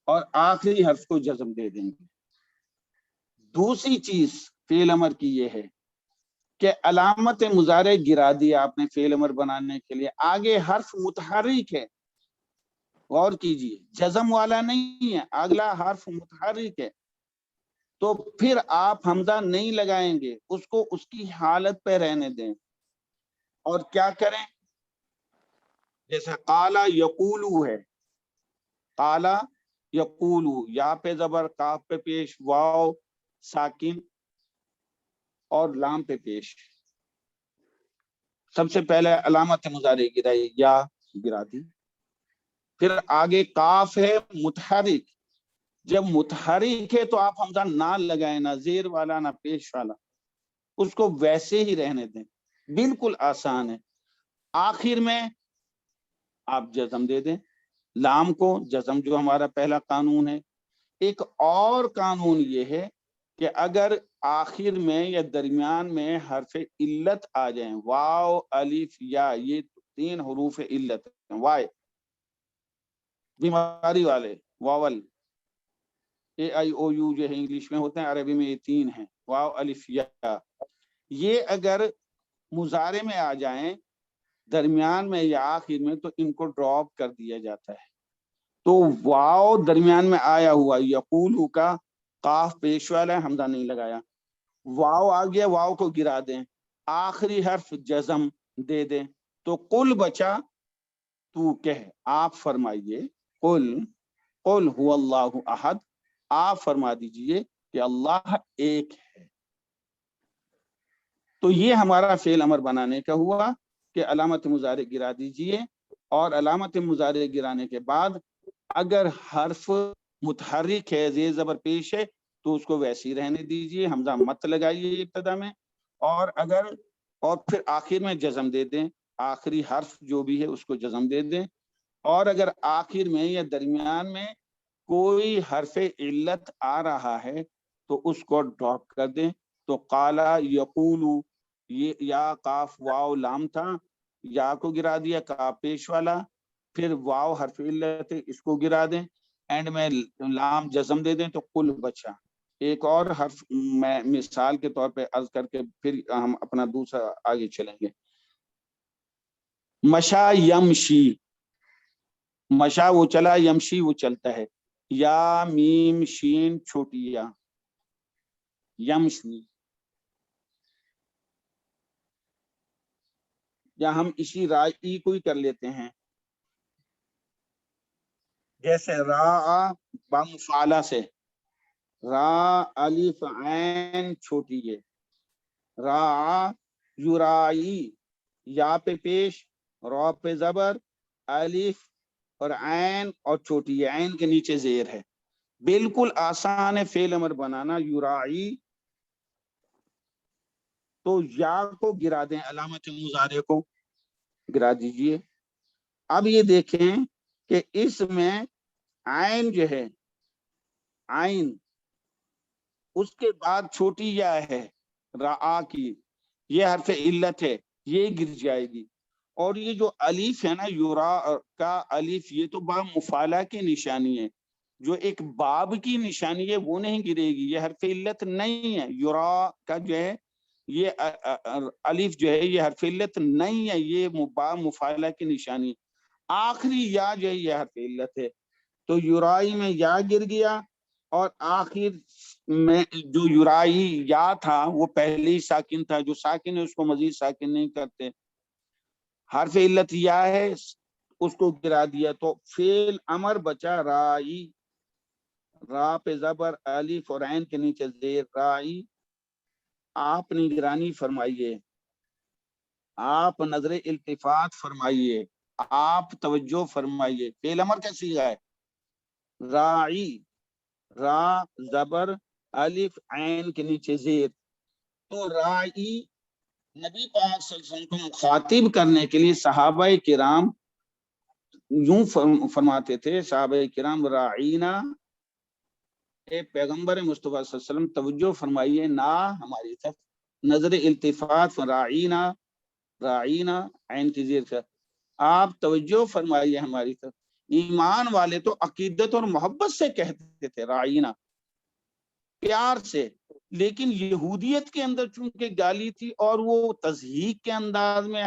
اور آخری حرف کو جزم دے دیں گے. دوسری چیز فعل امر کی یہ ہے کہ علامت مضارع گرا دیا آپ نے فعل امر بنانے کے لیے، آگے حرف متحرک ہے، غور کیجئے، جزم والا نہیں ہے، اگلا حرف متحرک ہے، تو پھر آپ حمزہ نہیں لگائیں گے، اس کو اس کی حالت پہ رہنے دیں. اور کیا کریں؟ جیسے قالا یقولو ہے، قالا یقولو، یا پہ زبر، کاف پہ پیش، واو ساکن اور لام پہ پیش. سب سے پہلے علامت مضارع گرائی، یا گرا دی. پھر آگے کاف ہے متحرک، جب متحرک ہے تو آپ حمزہ نہ لگائیں، نہ زیر والا نہ پیش والا، اس کو ویسے ہی رہنے دیں. بالکل آسان ہے. آخر میں آپ جزم دے دیں لام کو، جزم جو ہمارا پہلا قانون ہے. ایک اور قانون یہ ہے کہ اگر آخر میں یا درمیان میں حرف علت آ جائیں، واو الف یا، یہ 3 حروف علت ہیں، وائے بیماری والے، واول اے آئی او یو جو ہے انگلش میں ہوتے ہیں، عربی میں یہ 3 ہیں، واو الف یا. یہ اگر مضارع میں آ جائیں درمیان میں یا آخر میں تو ان کو ڈراپ کر دیا جاتا ہے. تو واو درمیان میں آیا ہوا یقولو کا، قاف پیش والا ہے، حمزہ نہیں لگایا. واو آ گیا، واو کو گرا دیں، آخری حرف جزم دے دیں، تو قل بچا تو کہہ، آپ فرمائیے، قل قل هو اللہ احد، آپ فرما دیجئے کہ اللہ ایک ہے. تو یہ ہمارا فعل امر بنانے کا ہوا کہ علامت مضارع گرا دیجئے، اور علامت مضارع گرانے کے بعد اگر حرف متحرک ہے، زیر زبر پیش ہے، تو اس کو ویسی رہنے دیجئے، حمزہ مت لگائیے ابتدا میں. اور پھر آخر میں جزم دے دیں، آخری حرف جو بھی ہے اس کو جزم دے دیں. اور اگر آخر میں یا درمیان میں کوئی حرف علت آ رہا ہے تو اس کو ڈراپ کر دیں. تو قالا یقولو، یہ یا قاف واو لام تھا، یا کو گرا دیا، کاف پیش والا، پھر واو حرف علت اس کو گرا دیں، اینڈ میں لام جزم دے دیں، تو قل بچا. ایک اور حرف میں مثال کے طور پہ عرض کر کے پھر ہم اپنا دوسرا آگے چلیں گے. مشا یمشی، مشا وہ چلا، یمشی وہ چلتا ہے. یا میم شین چھوٹی یا، یمشی. یا ہم اسی رائی کو ہی کر لیتے ہیں، جیسے را بم فالا سے، را الف عین چھوٹی ہے، را یورائی، یا پہ پیش، را پہ زبر، الف اور عین اور چھوٹی ہے، عین کے نیچے زیر ہے. بالکل آسان ہے فعل امر بنانا. یورائی، تو یا کو گرا دیں، علامت مضارع کو گرا دیجئے. اب یہ دیکھیں کہ اس میں عین جو ہے، عین اس کے بعد چھوٹی یا ہے، رعا کی، یہ حرف علت ہے، یہ گر جائے گی. اور یہ جو الف ہے نا یورا کا الف، یہ تو با مفالہ کی نشانی ہے، جو ایک باب کی نشانی ہے وہ نہیں گرے گی، یہ حرف علت نہیں ہے. یورا کا جو ہے یہ الف جو ہے یہ حرف علت نہیں ہے، یہ با مفالہ کی نشانی ہے. آخری یا جو ہے یہ حرف علت ہے، تو یورائی میں یا گر گیا، اور آخر میں جو یورائی یا تھا وہ پہلے ہی ساکن تھا، جو ساکن ہے اس کو مزید ساکن نہیں کرتے. حرف علت یا ہے اس کو گرا دیا، تو فعل امر بچا رائی، را پہ زبر، الف اور عین کے نیچے زیر، رائی. آپ نگرانی فرمائیے، آپ نظر التفات فرمائیے، آپ توجہ فرمائیے. فعل امر کا صیغہ ہے رائی، را زبر الف عین کے نیچے زیر. تو رائی نبی پاک صلی اللہ علیہ وسلم کو مخاطب کرنے کے لیے صحابہ کرام یوں فرماتے تھے، صحابہ کرام راعینا، اے پیغمبر مصطفیٰ صلی اللہ علیہ وسلم توجہ فرمائیے نا ہماری طرف، نظر التفات راعینا، راعینا عین کی زیر سے، آپ توجہ فرمائیے ہماری طرف. ایمان والے تو عقیدت اور محبت سے کہتے تھے راعینا، پیار سے، لیکن یہودیت کے اندر چونکہ گالی تھی اور وہ تضحیق کے انداز میں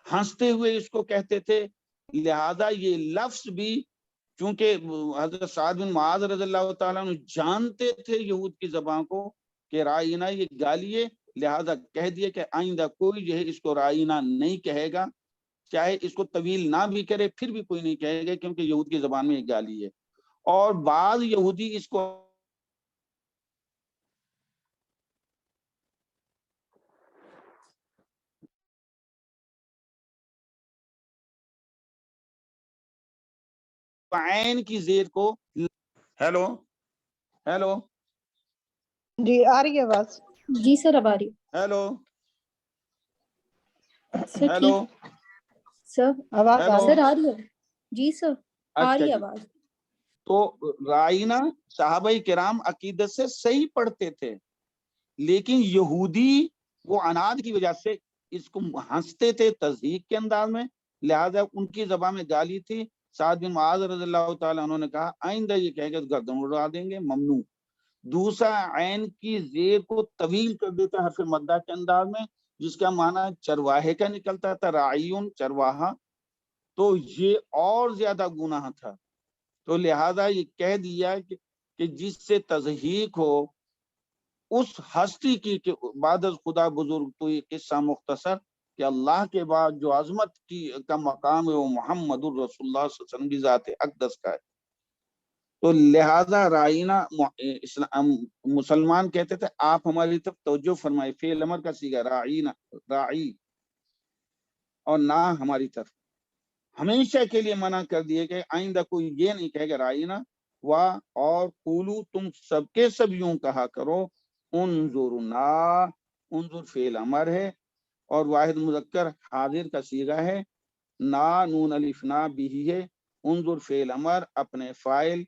ہنستے ہوئے اس کو کہتے تھے، لہذا یہ لفظ بھی چونکہ حضرت سعد بن معاذ رضی اللہ تعالیٰ عنہ جانتے تھے یہود کی زبان کو کہ رائنا یہ گالی ہے، لہذا کہہ دیا کہ آئندہ کوئی جو ہے اس کو رائنا نہیں کہے گا، چاہے اس کو طویل نہ بھی کرے پھر بھی کوئی نہیں کہے گا، کیونکہ یہود کی زبان میں یہ گالی ہے. اور بعض یہودی اس کو عین کی زیر کو، ہیلو ہیلو جی آ رہی ہے آواز. جی سر اب آ رہی ہیلو سر. ہیلو ٹھیک سر، آواز آ ہیلو. رہی سر آ رہی ہے. جی سر آ اچھا رہی ہے جی، آواز. تو رائنا صحابہ کرام عقیدت سے صحیح پڑھتے تھے، لیکن یہودی وہ عناد کی وجہ سے اس کو ہنستے تھے تضحیق کے انداز میں، لہذا ان کی زبان میں گالی تھی. سعد بن معاذ رضی اللہ تعالیٰ انہوں نے کہا آئندہ یہ کہے گا گردن اڑا دیں گے، ممنوع. دوسرا عین کی زیر کو طویل کر دیتا حرف مدہ کے انداز میں، جس کا معنی چرواہے کا نکلتا تھا، راعیون چرواہا، تو یہ اور زیادہ گناہ تھا. تو لہذا یہ کہہ دیا کہ جس سے تضحیق ہو اس ہستی کی کہ بعد از خدا بزرگ. تو یہ قصہ مختصر کہ اللہ کے بعد جو عظمت کا مقام ہے وہ محمد الرسول اللہ صلی اللہ علیہ وسلم کی ذات اقدس کا ہے. تو لہذا رائنا مسلمان کہتے تھے آپ ہماری طرف توجہ فرمائے، فعل امر کا صیغہ راعینا، راعی، اور نہ ہماری طرف ہمیشہ کے لیے منع کر دیے کہ آئندہ کوئی یہ نہیں کہے گا رائنا. اور قولو تم سب کے سب یوں کہا کرو انظرنا، انظر فعل امر ہے اور واحد مذکر حاضر کا صیغہ ہے، نا نون الف نا بھی ہے، انظر فعل امر اپنے فاعل،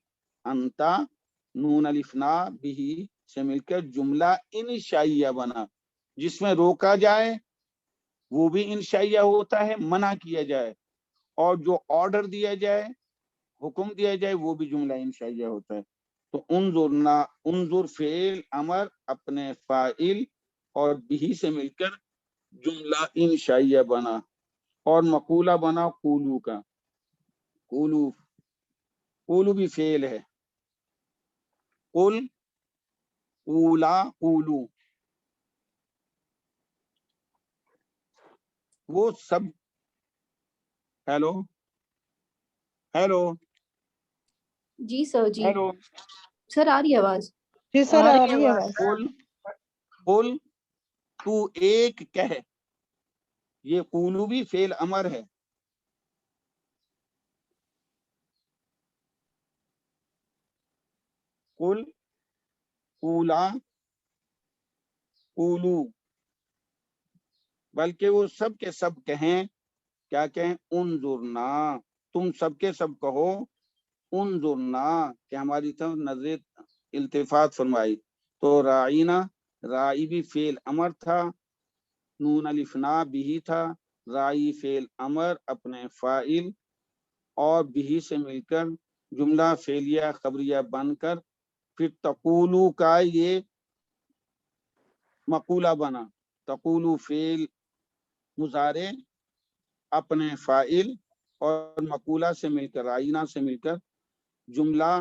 انتا نون الف نا بھی سے مل کر جملہ انشائیہ بنا، جس میں روکا جائے وہ بھی انشائیہ ہوتا ہے، منع کیا جائے اور جو آرڈر دیا جائے، حکم دیا جائے، وہ بھی جملہ انشائیہ ہوتا ہے. تو انظرنا، انظر فعل امر اپنے فاعل اور بھی سے مل کر جملہ انشائیہ بنا، اور مقولہ بنا قولو کا. قولو، قولو بھی فعل ہے، قل، قولا، قولو، وہ سب. ہیلو ہیلو جی سر. جی ہیلو سر آ رہی ہے آواز. جی سر آ رہی ہے آواز. قل، قل تو ایک کہہ، یہ قولو بھی فعل امر ہے. قل، قولا، قولو، بلکہ وہ سب کے سب کہیں، کیا کہیں؟ انظرنا، تم سب کے سب کہو انظرنا، کہ ہماری طرف نظر التفات فرمائی. تو راعینا، رائی بھی فعل امر تھا، نون الف نا بھی تھا، رائی فعل امر اپنے فاعل اور بھی سے مل کر جملہ فعلیہ خبریہ بن کر پھر تقولو کا یہ مقولہ بنا. تقولو فعل مضارع اپنے فاعل اور مقولہ سے مل کر رائنا سے مل کر جملہ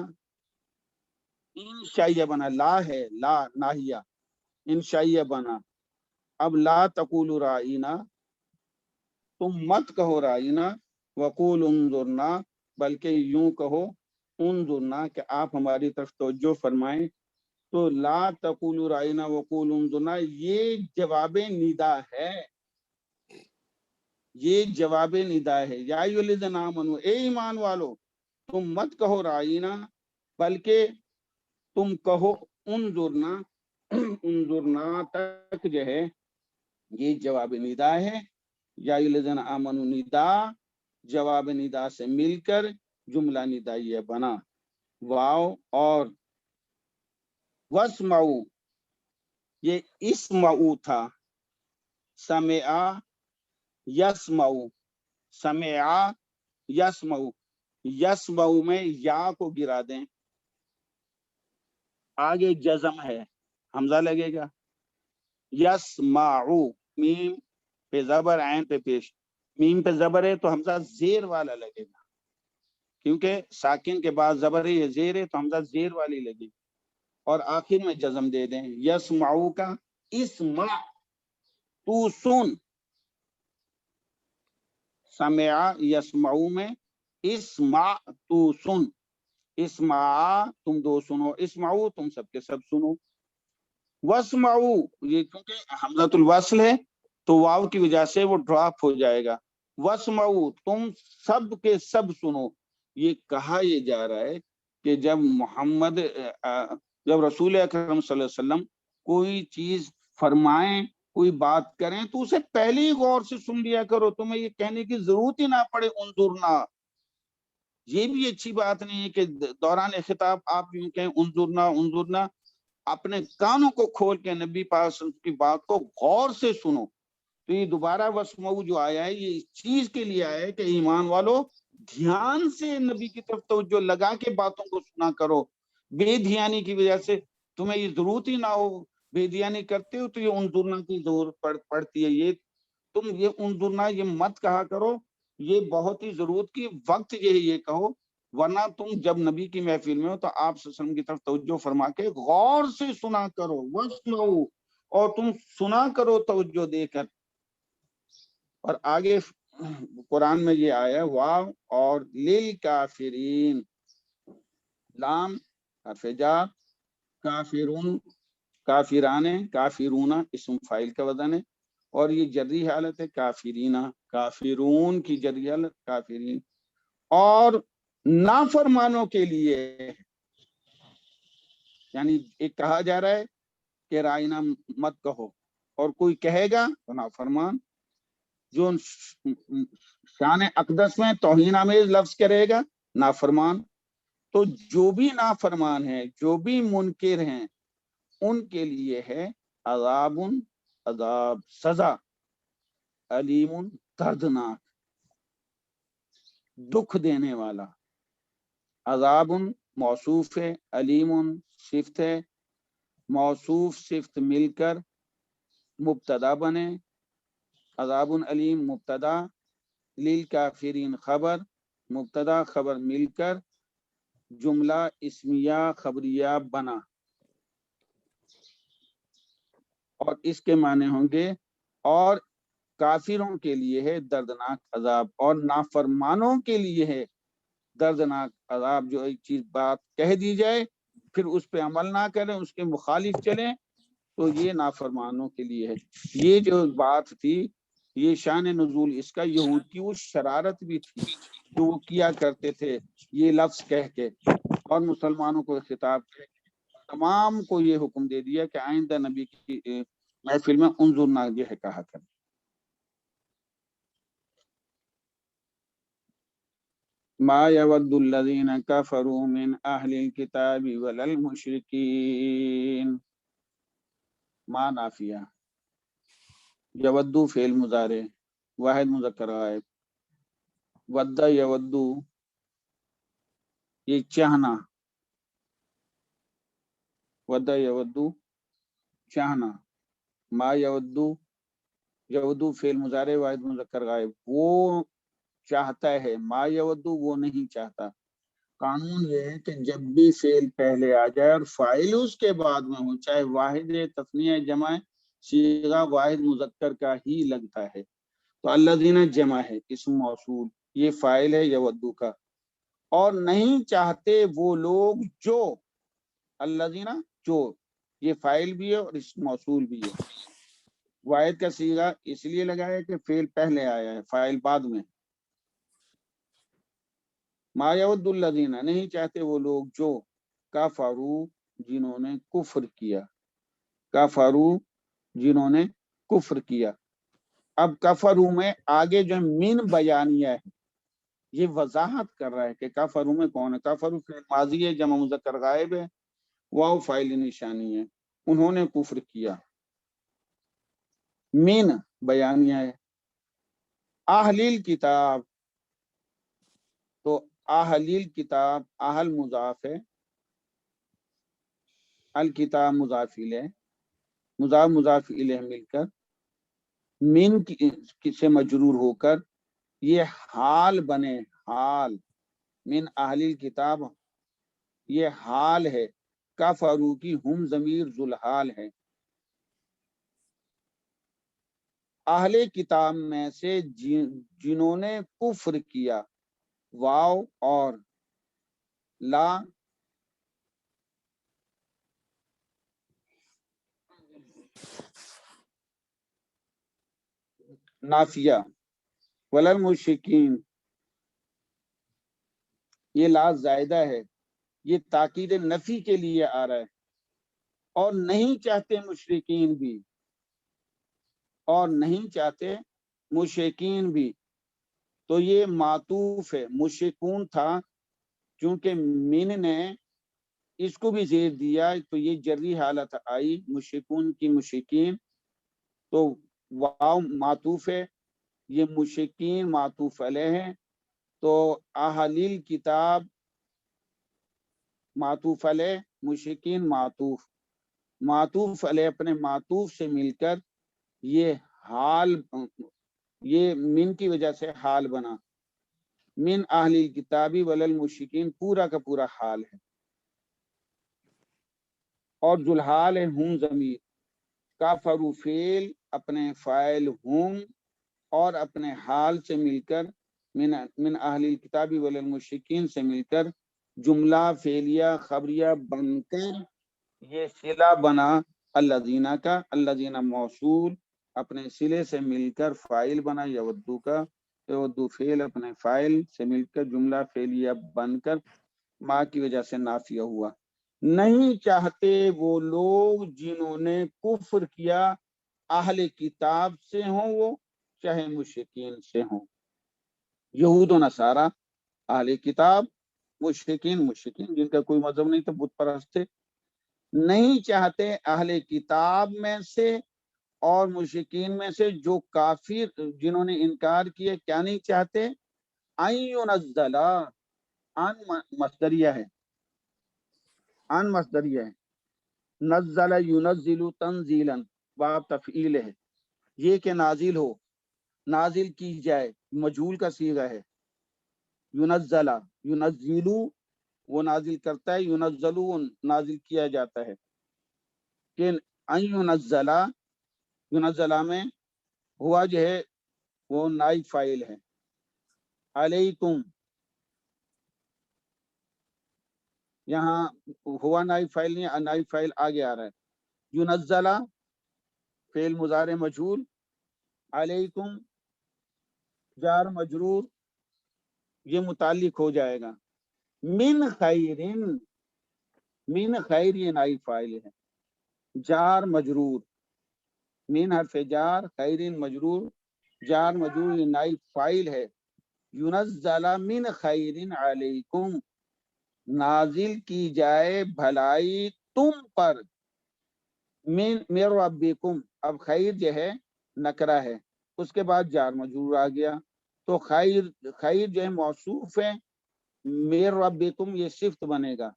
انشائیہ بنا. لا ہے لا ناہیہ انشائیہ بنا. اب لا تقولوا رائنا تم مت کہو رائنا وقول انظرنا بلکہ یوں کہو انظرنا کہ آپ ہماری طرف توجہ فرمائیں. تو لا تقولوا رائنا وقول انظرنا یہ جواب ندا ہے. یہ جواب ندا ہے. یا ایھا الذین آمنوا اے ایمان والو تم مت کہو رائنا بلکہ تم کہو انظرنا. انظرنا تک جو ہے یہ جواب ندا ہے. یا ایھا الذین آمنوا ندا جواب ندا سے مل کر جملہ ندائیہ بنا. واو اور واسمعوا یہ اسمعوا تھا. سمعا یسمعوا سمعا یسمعوا. یسمعوا میں یا کو گرا دیں آگے جزم ہے حمزہ لگے گا. یسمعوا میم پہ زبر عین پہ پیش. میم پہ زبر ہے تو حمزہ زیر والا لگے گا کیونکہ ساکن کے بعد زبر ہے یہ زیر ہے تو حمزہ زیر والی لگے گی. اور آخر میں جزم دے دیں. یسمعوا کا اسمع تو سن. سمع یسمعوا میں اسمع تو سن. اسمع تم دو سنو. اسمعوا تم سب کے سب سنو. واسمعوا یہ کیونکہ حمزۃ الوصل ہے تو واو کی وجہ سے وہ ڈراپ ہو جائے گا. واسمعوا تم سب کے سب سنو. یہ کہا یہ جا رہا ہے کہ جب رسول اکرم صلی اللہ علیہ وسلم کوئی چیز فرمائیں کوئی بات کریں تو اسے پہلے ہی غور سے سن لیا کرو. تمہیں یہ کہنے کی ضرورت ہی نہ پڑے انظرنا. یہ بھی اچھی بات نہیں ہے کہ دوران خطاب آپ یوں کہیں انظرنا انظرنا. اپنے کانوں کو کھول کے نبی پاس کی بات کو غور سے سنو. تو یہ دوبارہ واسمعوا جو آیا ہے یہ اس چیز کے لیے آیا ہے کہ ایمان والو دھیان سے نبی کی طرف توجہ لگا کے باتوں کو سنا کرو. بے دھیانی کی وجہ سے تمہیں یہ ضرورت ہی نہ ہو. بے دھیانی کرتے ہو تو یہ انظرنا کی ضرورت پڑتی ہے. یہ تم یہ انظرنا یہ مت کہا کرو. یہ بہت ہی ضرورت کی وقت یہ کہو. ورنہ تم جب نبی کی محفل میں ہو تو آپ صلی اللہ علیہ وسلم کی طرف توجہ فرما کے غور سے سنا کرو. واسمعوا اور تم سنا کرو توجہ دے کر. اور آگے قرآن میں یہ آیا واو اور للکافرین لام حرف جر کافرون کافران کافرون اسم فاعل کا وزن ہے اور یہ جری حالت ہے. کافرینا کافرون کی جری حالت کافرین. اور نافرمانوں کے لیے یعنی ایک کہا جا رہا ہے کہ رائنا مت کہو اور کوئی کہے گا تو نافرمان. جو شان اقدس میں توہین آمیز لفظ کرے گا نافرمان. تو جو بھی نافرمان ہیں جو بھی منکر ہیں ان کے لیے ہے عذاب عذاب سزا علیم دردناک دکھ دینے والا. عذاب موصوف ہے علیم صفت ہے. موصوف صفت مل کر مبتدا بنے. عذاب علیم مبتدا للکافرین خبر مبتدا خبر مل کر جملہ اسمیہ خبریہ بنا. اور اس کے معنی ہوں گے اور کافروں کے لیے ہے دردناک عذاب اور نافرمانوں کے لیے ہے دردناک عذاب. جو ایک چیز بات کہہ دی جائے پھر اس پہ عمل نہ کریں اس کے مخالف چلیں تو یہ نافرمانوں کے لیے ہے. یہ جو بات تھی یہ شان نزول اس کا یہود کی وہ شرارت بھی تھی جو وہ کیا کرتے تھے یہ لفظ کہہ کے اور مسلمانوں کو خطاب کہہ کے تمام کو یہ حکم دے دیا کہ آئندہ نبی کی محفل میں انظرنا یہ کہا کریں. ما يود الذين كفروا من اهل الكتاب ولا المشركين. ما نافیہ یودو فعل مضارع واحد مذکر غائب. ودہ یودو یہ چاہنا، ودہ یودو چاہنا. ما یودو، یودو فعل مضارع واحد مذکر غائب، وہ چاہتا ہے. ما یودو وہ نہیں چاہتا. قانون یہ ہے کہ جب بھی فعل پہلے آ جائے اور فاعل اس کے بعد میں ہو، چاہے واحد تثنیہ جمع، صیغہ واحد مذکر کا ہی لگتا ہے. تو الذین جمع ہے، اسم موصول، یہ فاعل ہے یودو کا. اور نہیں چاہتے وہ لوگ جو، الذین جو، یہ فاعل بھی ہے اور اسم موصول بھی ہے. واحد کا صیغہ اس لیے لگایا کہ فعل پہلے آیا ہے، فاعل بعد میں. ما یود الذین، نہیں چاہتے وہ لوگ جو، کفروا جنہوں نے کفر کیا، کفروا جنہوں نے کفر کیا. اب کفروا میں آگے جو من بیانیہ ہے، یہ وضاحت کر رہا ہے کہ کفروا میں کون ہے. کفروا فعل ماضی ہے، جمع مذکر غائب ہے، واو فاعل نشانی ہے. انہوں نے کفر کیا. من بیانیہ ہے. اہل الکتاب، تو اہل الکتاب، اہل مضاف ہے، الکتاب مضاف الیہ، مضاف مضاف الیہ مل کر من سے مجرور ہو کر یہ حال بنے. حال من اہل الکتاب، یہ حال ہے. کفروا کی ہم ضمیر ذوالحال ہے. اہل کتاب میں سے جنہوں نے کفر کیا، واو اور لا نافیہ، وللمشرکین یہ لا زائدہ ہے، یہ تاکید نفی کے لیے آ رہا ہے. اور نہیں چاہتے مشرکین بھی، اور نہیں چاہتے مشرکین بھی. تو یہ معطوف ہے. مشرکون تھا، چونکہ من نے اس کو بھی زیر دیا تو یہ جری حالت آئی، مشرکون کی مشرکین. تو واو معطوف ہے، یہ مشرکین معطوف علیہ ہے. تو اہل الکتاب معطوف علیہ، مشرکین معطوف. معطوف علیہ اپنے معطوف سے مل کر یہ حال، یہ من کی وجہ سے حال بنا. من اہل الکتابی وللمشرکین پورا کا پورا حال ہے. اور ذوالحال ہے ہم ضمیر. کفروا فعل اپنے فاعل ہم اور اپنے حال سے مل کر، من اہل الکتابی وللمشرکین سے مل کر جملہ فعلیہ خبریہ بن کر یہ صلہ بنا الذین کا. الذین موصول اپنے صلے سے مل کر فاعل بنا یودو کا. یودو فعل اپنے فاعل سے مل کر جملہ فعلیہ بن کر ما کی وجہ سے نافیہ ہوا. نہیں چاہتے وہ لوگ جنہوں نے کفر کیا، اہل کتاب سے ہوں وہ چاہے مشرکین سے ہوں. یہود و نصارہ اہل کتاب، مشرکین مشرکین جن کا کوئی مذہب نہیں تھا، بت پرست تھے. نہیں چاہتے اہل کتاب میں سے اور مشرکین میں سے جو کافر جنہوں نے انکار کیا، کیا نہیں چاہتے؟ ان ینزلا، ان مصدریہ ہے، ان مصدریہ ہے. نزل ینزل تنزیلا باب تفعیل ہے، یہ کہ نازل ہو، نازل کی جائے، مجہول کا صیغہ ہے. ینزلا، ینزلو وہ نازل کرتا ہے، ینزلو نازل کیا جاتا ہے. کہ ان ینزلا، ینزلا میں ہوا جو ہے وہ نائب فاعل ہے. علیکم، یہاں ہوا نائب فاعل نہیں، نائب فاعل آگے آ رہا ہے. ینزلا فعل مضارع مجہول، علیکم جار مجرور، یہ متعلق ہو جائے گا. من خیرن، من خیر یہ نائب فاعل ہے، جار مجرور، من حرف جار، خیرن مجرور، جار مجرور یہ نائب فاعل ہے. ینزل من خیرن علیکم، نازل کی جائے بھلائی تم پر، من ربکم. اب خیر جو ہے نکرہ ہے اس کے بعد جار مجرور آ گیا، تو خیر جو ہے موصوف ہے، میر ربکم یہ صفت بنے گا،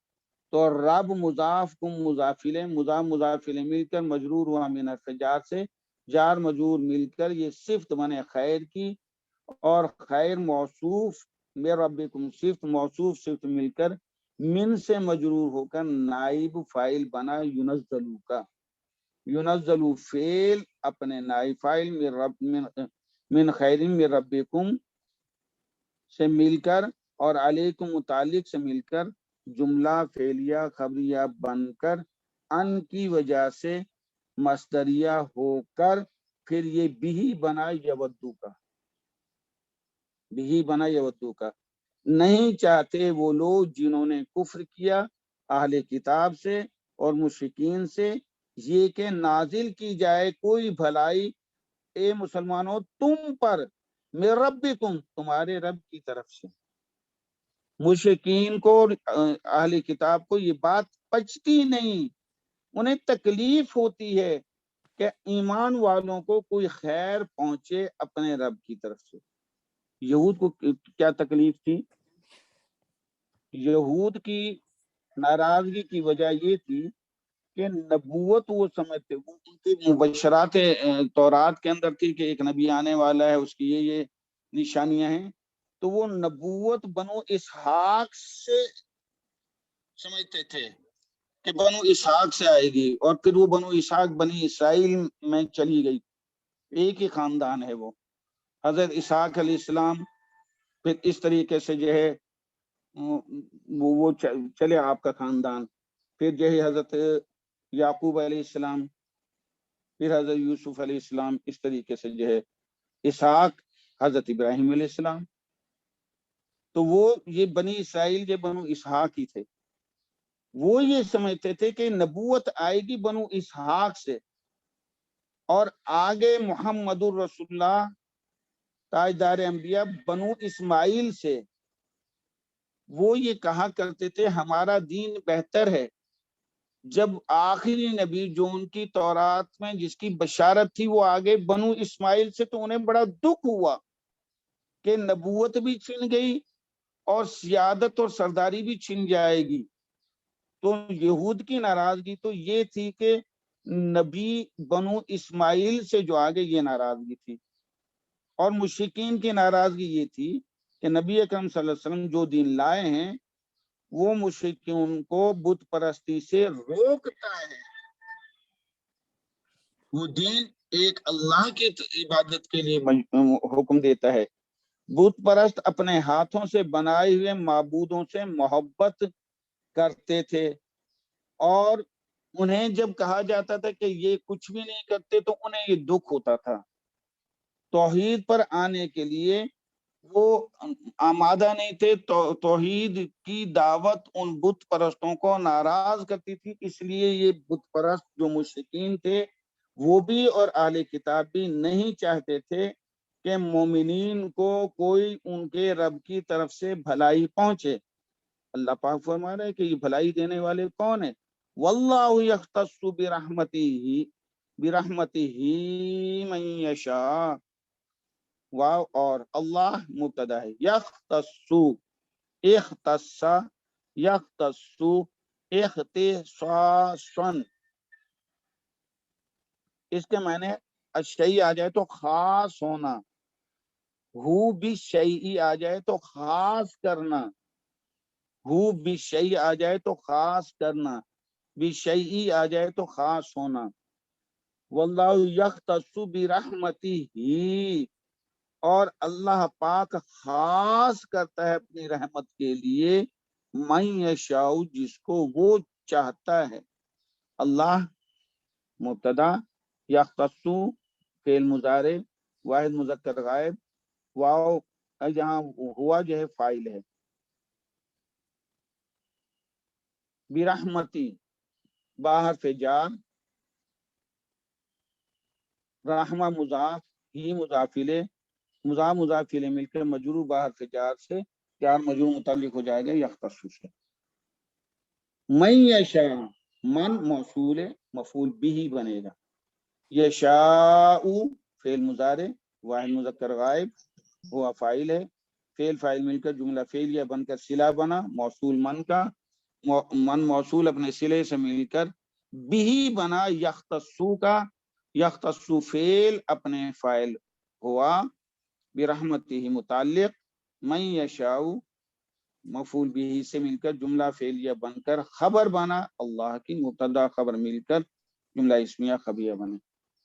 تو رب مضاف کم مضافل مضافل مل کر مجرور ہوا من حرف جار سے، جار مجرور مل کر یہ صفت بنے خیر کی، اور خیر موصوف میر ربکم صفت موصوف صفت مل کر من سے مجرور ہو کر نائب فاعل بنا ینزلو کا، ینزلو فعل اپنے نائب فاعل من خیر من ربکم سے مل کر اور علیکم متعلق سے مل کر جملہ فعلیہ خبریہ بن کر ان کی وجہ سے مصدریہ ہو کر پھر یہ بھی بنا یودو کا، بھی بنا یودو کا، نہیں چاہتے وہ لوگ جنہوں نے کفر کیا اہل کتاب سے اور مشرکین سے یہ کہ نازل کی جائے کوئی بھلائی اے مسلمانوں تم پر من ربکم تمہارے رب کی طرف سے۔ مشرکین کو اہل کتاب کو یہ بات پچتی نہیں، انہیں تکلیف ہوتی ہے کہ ایمان والوں کو کوئی خیر پہنچے اپنے رب کی طرف سے۔ یہود کو کیا تکلیف تھی؟ یہود کی ناراضگی کی وجہ یہ تھی کہ نبوت وہ سمجھتے، ان کی مبشرات تورات کے اندر تھی کہ ایک نبی آنے والا ہے، اس کی یہ نشانیاں ہیں، تو وہ نبوت بنو اسحاق سے سمجھتے تھے کہ بنو اسحاق سے آئے گی، اور پھر وہ بنو اسحاق بنی اسرائیل میں چلی گئی، ایک ہی خاندان ہے وہ، حضرت اسحاق علیہ السلام، پھر اس طریقے سے جو ہے وہ چلے آپ کا خاندان، پھر جو ہے حضرت یعقوب علیہ السلام، پھر حضرت یوسف علیہ السلام، اس طریقے سے جو ہے اسحاق حضرت ابراہیم علیہ السلام، تو وہ یہ بنی اسرائیل جو بنو اسحاق ہی تھے، وہ یہ سمجھتے تھے کہ نبوت آئے گی بنو اسحاق سے، اور آگے محمد الرسول اللہ تاجدار انبیاء بنو اسماعیل سے، وہ یہ کہا کرتے تھے ہمارا دین بہتر ہے۔ جب آخری نبی جو ان کی تورات میں جس کی بشارت تھی وہ آگے بنو اسماعیل سے، تو انہیں بڑا دکھ ہوا کہ نبوت بھی چھن گئی اور سیادت اور سرداری بھی چھن جائے گی۔ تو یہود کی ناراضگی تو یہ تھی کہ نبی بنو اسماعیل سے جو آگے یہ ناراضگی تھی، اور مشرکین کی ناراضگی یہ تھی کہ نبی اکرم صلی اللہ علیہ وسلم جو دین لائے ہیں وہ مشرکین کو بت پرستی سے روکتا ہے، وہ دین ایک اللہ کی عبادت کے لیے حکم دیتا ہے۔ بت پرست اپنے ہاتھوں سے بنائے ہوئے معبودوں سے محبت کرتے تھے، اور انہیں جب کہا جاتا تھا کہ یہ کچھ بھی نہیں کرتے تو انہیں یہ دکھ ہوتا تھا۔ توحید پر آنے کے لیے وہ آمادہ نہیں تھے، توحید کی دعوت ان بت پرستوں کو ناراض کرتی تھی، اس لیے یہ بت پرست جو مشرکین تھے وہ بھی اور اہل کتاب بھی نہیں چاہتے تھے کہ مومنین کو کوئی ان کے رب کی طرف سے بھلائی پہنچے۔ اللہ پاک فرما رہے ہیں کہ یہ بھلائی دینے والے کون ہیں؟ واللہ یختص برحمتہ من یشاء، واو اور اللہ مبتدا ہے، یختص اختص یختص اختصاصا، اس کے معنی الشیء آ جائے تو خاص ہونا، ہو بالشیء آ جائے تو خاص کرنا، ہو بالشیء آ جائے تو خاص کرنا، بالشیء آ جائے تو خاص ہونا۔ واللہ یختص برحمتہ، اور اللہ پاک خاص کرتا ہے اپنی رحمت کے لیے من یشاء، جس کو وہ چاہتا ہے۔ اللہ مبتدا، یختص فعل مضارع واحد مذکر غائب، واو جہاں ہوا جو ہے فاعل ہے، برحمتی باہر سے جار، رحمہ مضاف، ہی مضاف الیہ، مضاف الیہ مل کر مجرور باہر سے جار سے، جار مجرور متعلق ہو جائے گا یختص سے۔ من یشاء، من موصول ہے، مفعول بھی بنے گا، یشاء فعل مضارع، واحد مذکر غائب ہوا فاعل ہے، فعل فاعل مل کر جملہ فعلیہ بن کر صلہ بنا، موصول من کا، من موصول اپنے صلے سے مل کر بھی بنا، یختصو کا، یختصو فعل اپنے فاعل ہوا، برحمتہ متعلق، من یشاء مفعول بھی سے مل کر جملہ فعلیہ بن کر خبر بنا، اللہ کی مبتدا خبر مل کر جملہ اسمیہ خبریہ بنے۔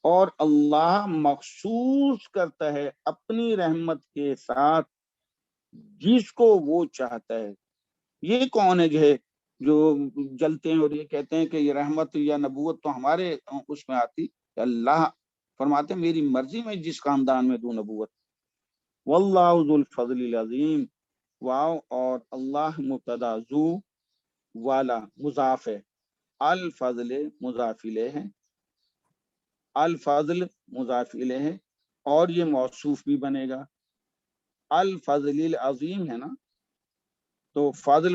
اور اللہ مخصوص کرتا ہے اپنی رحمت کے ساتھ جس کو وہ چاہتا ہے۔ یہ کون ہے جو جلتے ہیں اور یہ کہتے ہیں کہ یہ رحمت یا نبوت تو ہمارے اس میں آتی؟ اللہ فرماتے ہیں میری مرضی میں جس خاندان میں دوں نبوت۔ واللہ ذو الفضل العظیم، واو اور اللہ مبتدا، ذو والا مضاف ہے، الفضل مضاف الیہ ہے، الفضل مضاف الیہ ہے، اور یہ موصوف بھی بنے گا۔ الفضل العظیم ہے نا، تو فضل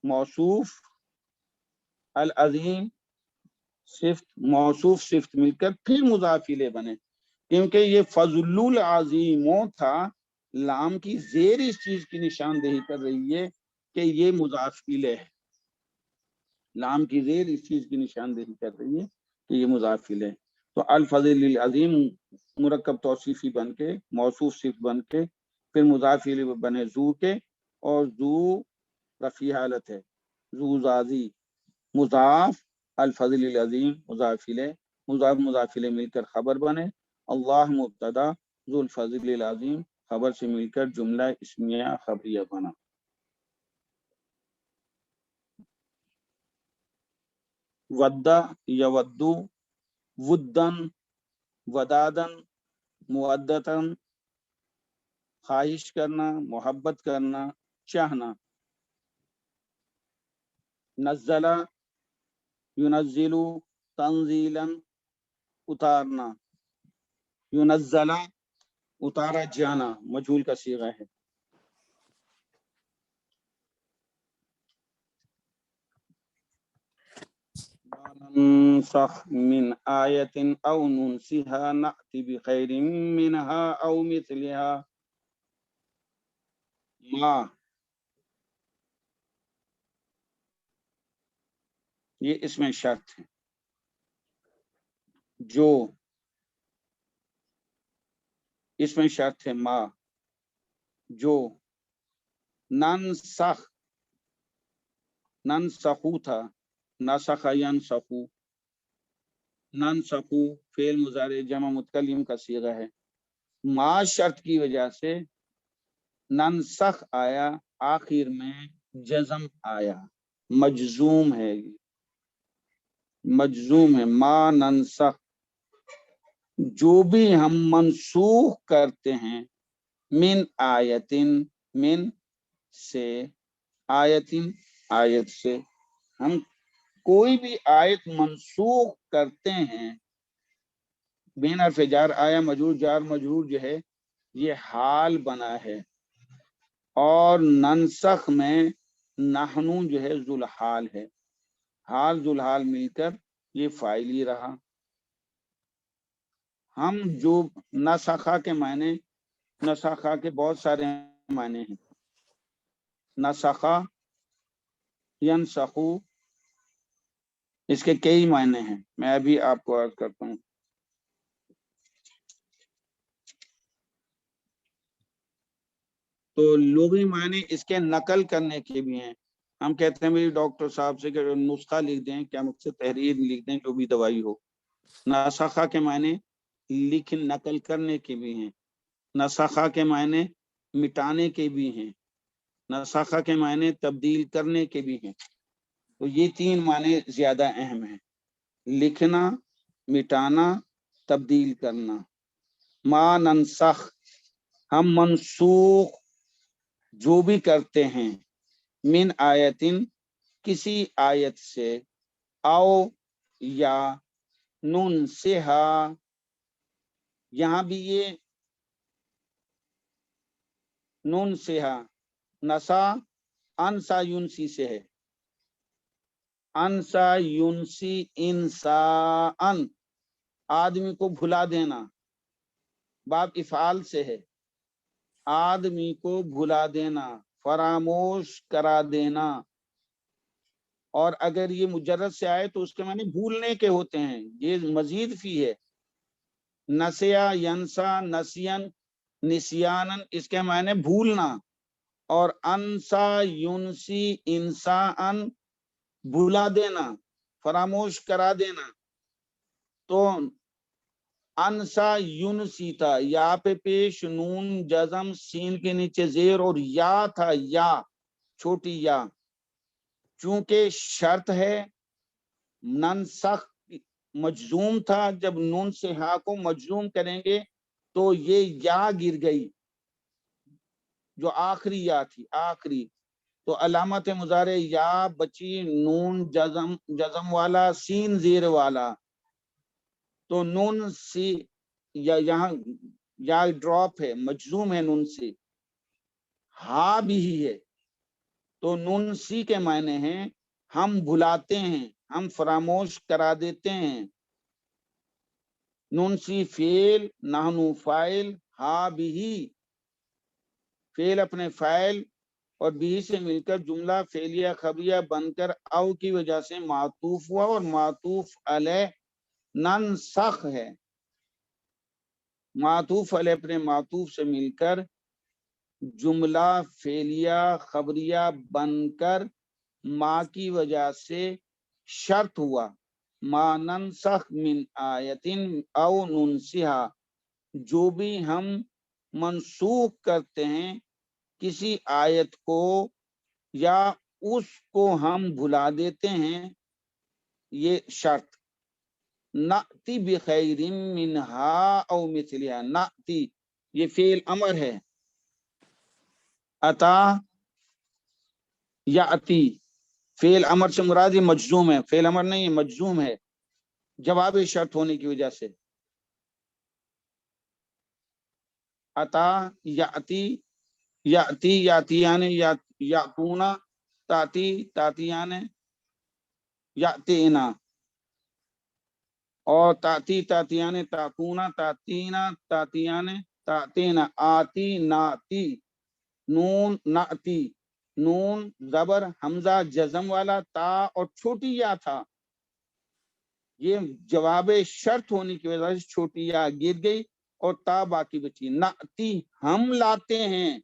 موصوف، العظیم صفت، موصوف صفت مل کر پھر مضاف الیہ بنے، کیونکہ یہ فضل العظیم تھا، لام کی زیر اس چیز کی نشاندہی کر رہی ہے کہ یہ مضاف الیہ ہے، لام کی زیر اس چیز کی نشاندہی کر رہی ہے کہ یہ مضاف الیہ ہے۔ تو الفضل العظیم مرکب توصیفی بن کے، موصوف صفت بن کے، پھر مضاف الیہ بنے ذو کے، اور ذو رفیع حالت ہے، ذو ذاتی مضاف، الفضل العظیم مضاف الیہ، مضاف مضاف الیہ مل کر خبر بنے، اللہ مبتدا، ذو الفضل العظیم خبر سے مل کر جملہ اسمیہ خبریہ بنا۔ ودا یودو، ودن، ودادن، مودتن، خواہش کرنا، محبت کرنا، چاہنا۔ نزلہ ینزلو، تنزیلا اتارنا، ینزلہ اتارا جانا مجہول کا صیغہ ہے۔ ننسخ من آیت او ننسها نأتی بخیر منها او مثلها۔ ما یہ اس میں شرط ہے، جو اس میں شرط ہے، ما جو، ننسخ، ننسخو تھا، نسخ ینسخو، ننسخو فعل مضارع جمع متکلم کا صیغہ ہے، ما شرط کی وجہ سے ننسخ آیا، آخر میں جزم آیا، مجزوم ہے، مجزوم ہے، ما ننسخ جو بھی ہم منسوخ کرتے ہیں، من آیتن، من سے، آیتن آیت سے، ہم کوئی بھی آیت منسوخ کرتے ہیں، بین حرف جار آیا مجرور، جار مجرور جو ہے یہ حال بنا ہے، اور ننسخ میں نحنو جو ہے ذوالحال ہے، حال ذوالحال مل کر یہ فاعل ہی رہا۔ ہم جو نسخہ کے معنی، نسخہ کے بہت سارے معنی ہیں، نسخہ، ینسخو، اس کے کئی معنی ہیں، میں ابھی آپ کو عرض کرتا ہوں۔ تو لغوی معنی اس کے نقل کرنے کے بھی ہیں، ہم کہتے ہیں میری ڈاکٹر صاحب سے کہ نسخہ لکھ دیں، کیا مقصد تحریر لکھ دیں، جو بھی دوائی ہو۔ نسخہ کے معنی نقل کرنے کے بھی ہیں، نسخہ کے معنی مٹانے کے بھی ہیں، نسخہ کے معنی تبدیل کرنے کے بھی ہیں۔ تو یہ تین معنی زیادہ اہم ہیں، لکھنا، مٹانا، تبدیل کرنا۔ ما ننسخ ہم منسوخ جو بھی کرتے ہیں، من آیتن کسی آیت سے، او یا ننسہا، یہاں بھی یہ ننسہا، نسا انسا ینسی سے ہے، انسا ینسی انسان، آدمی کو بھلا دینا، باب افعال سے ہے، آدمی کو بھلا دینا، فراموش کرا دینا، اور اگر یہ مجرد سے آئے تو اس کے معنی بھولنے کے ہوتے ہیں، یہ مزید فی ہے۔ نسیا ینسا نسین نسیانن، اس کے معنی بھولنا، اور انسا ینسی انسان بھلا دینا، فراموش کرا دینا۔ تو انسا یونسی تھا، یا پہ پیش نون جزم، سین کے نیچے زیر، اور یا تھا، یا چھوٹی یا، چونکہ شرط ہے ننسخ مجزوم تھا، جب نون سے ہا کو مجزوم کریں گے تو یہ یا گر گئی جو آخری یا تھی، آخری، تو علامت مضارع یا بچی، نون جزم والا، سین زیر والا، تو نون سی یا یہاں یا ڈراپ ہے، مجزوم ہے نون سے، ہا بھی ہی ہے، تو نون سی کے معنی ہیں ہم بھلاتے ہیں، ہم فراموش کرا دیتے ہیں۔ نون سی فعل، نحنو فاعل، ہا بھی فعل اپنے فاعل اور بھی سے مل کر جملہ فعلیہ خبریہ بن کر او کی وجہ سے معطوف ہوا، اور معطوف علیہ ننسخ ہے، معطوف علیہ اپنے معطوف سے مل کر جملہ فعلیہ خبریہ بن کر ما کی وجہ سے شرط ہوا، ما ننسخ من آیت او ننسہا، جو بھی ہم منسوخ کرتے ہیں کسی آیت کو یا اس کو ہم بھلا دیتے ہیں، یہ شرط۔ نأتی بخیر منہا او مثلہا، نأتی یہ فعل امر ہے، اتا یأتی فعل امر سے مراد یہ مجزوم ہے، فعل امر نہیں ہے، مجزوم ہے جواب شرط ہونے کی وجہ سے۔ اتا یأتی یأتی یاتیان یاتونا، تاتی تاتیان یاتینا، اور تاتی تاتیان تاتونا تاتینا تاتیان تاتینا، آتی ناتی، نون ناتی، نون زبر حمزہ جزم والا، تا اور چھوٹی یا تھا، یہ جواب شرط ہونے کی وجہ سے چھوٹی یا گر گئی اور تا باقی بچی۔ ناتی ہم لاتے ہیں،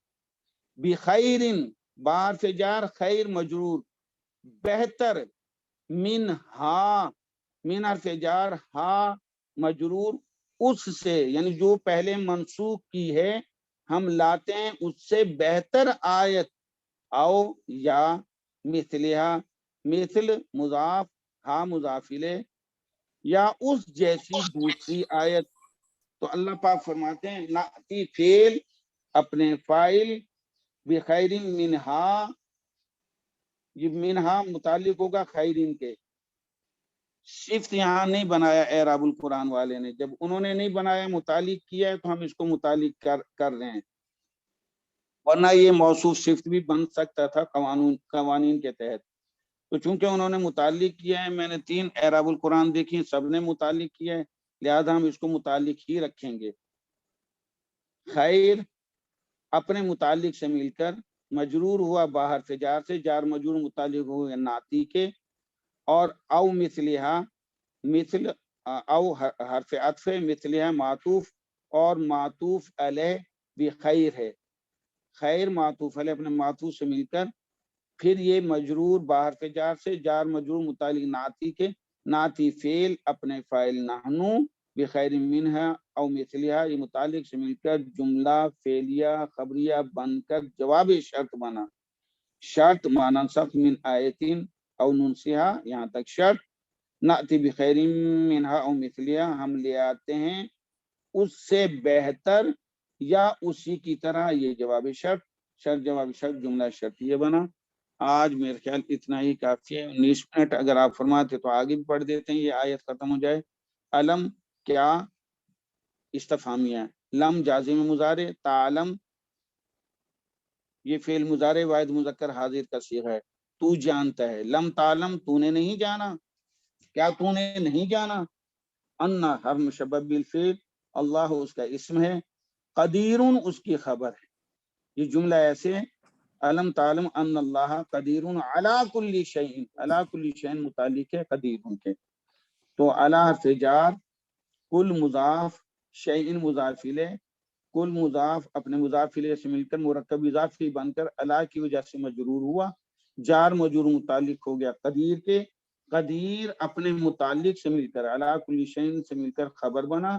بخیرن بحرف جار، خیر مجرور، بہتر، من ہا، من حرف جار، ہا مجرور، اس سے، یعنی جو پہلے منسوخ کی ہے ہم لاتے ہیں اس سے بہتر آیت، او یا مثلہا، مثل مضاف، ہا مضاف الیہ، یا اس جیسی دوسری آیت۔ تو اللہ پاک فرماتے ہیں ناتی فعل اپنے فاعل، بخیر منہا، یہ منہا متعلق ہوگا خیرین کے، صفت یہاں نہیں بنایا اعراب القرآن والے نے، جب انہوں نے نہیں بنایا متعلق کیا ہے تو ہم اس کو متعلق کر رہے ہیں، ورنہ یہ موصوف صفت بھی بن سکتا تھا قوانین کے تحت، تو چونکہ انہوں نے متعلق کیا ہے، میں نے 3 اعراب القرآن دیکھی، سب نے متعلق کیا ہے، لہذا ہم اس کو متعلق ہی رکھیں گے۔ خیر اپنے متعلق سے مل کر مجرور ہوا باہر سے جار سے، جار مجرور متعلق ہوئے ناتی کے، اور او مثلہا، مثل او حرف عطف، مثلہا معطوف، اور معطوف علیہ بخیر ہے، خیر معطوف علیہ اپنے معطوف سے مل کر پھر یہ مجرور باہر سے جار سے، جار مجرور متعلق ناتی کے، ناتی فعل اپنے فاعل نحنو، بخیر منہا او مثلہا، یہ متعلق سے مل کر جملہ فعلیہ خبریہ بن کر جواب شرط بنا، شرط ما ننسخ من آیتین او ننسہا، یہاں تک شرط۔ نأتی بخیر منہا او مثلہا، ہم لے آتے ہیں اس سے بہتر یا اسی کی طرح، یہ جواب شرط، شرط جواب شرط جملہ شرط یہ بنا۔ آج میرے خیال اتنا ہی کافی ہے، 19 منٹ اگر آپ فرماتے تو آگے بھی پڑھ دیتے ہیں، یہ آیت ختم ہو جائے۔ علم کیا استفہامیہ، لم جازم مضارع، تعلم یہ فعل مضارع واحد مذکر حاضر کا صیغہ ہے، تو جانتا ہے، لم تعلم تو نے نہیں جانا، کیا تو نے نہیں جانا، ان حرف مشبہ بالفعل، اللہ اس کا اسم ہے، قدیرن اس کی خبر ہے. یہ جملہ ایسے علم تعلم ان اللہ قدیرن علی کل شیء، علی کل شیء متعلق ہے قدیرن کے. تو علی حرف جار، کل مضاف، شیء مضاف الیہ، کل مضاف اپنے مضاف الیہ سے مل کر مرکب اضافی بن کر علی کی وجہ سے مجرور ہوا، جار مجرور متعلق ہو گیا قدیر کے. قدیر اپنے متعلق سے مل کر علی کل شیء سے مل کر خبر بنا.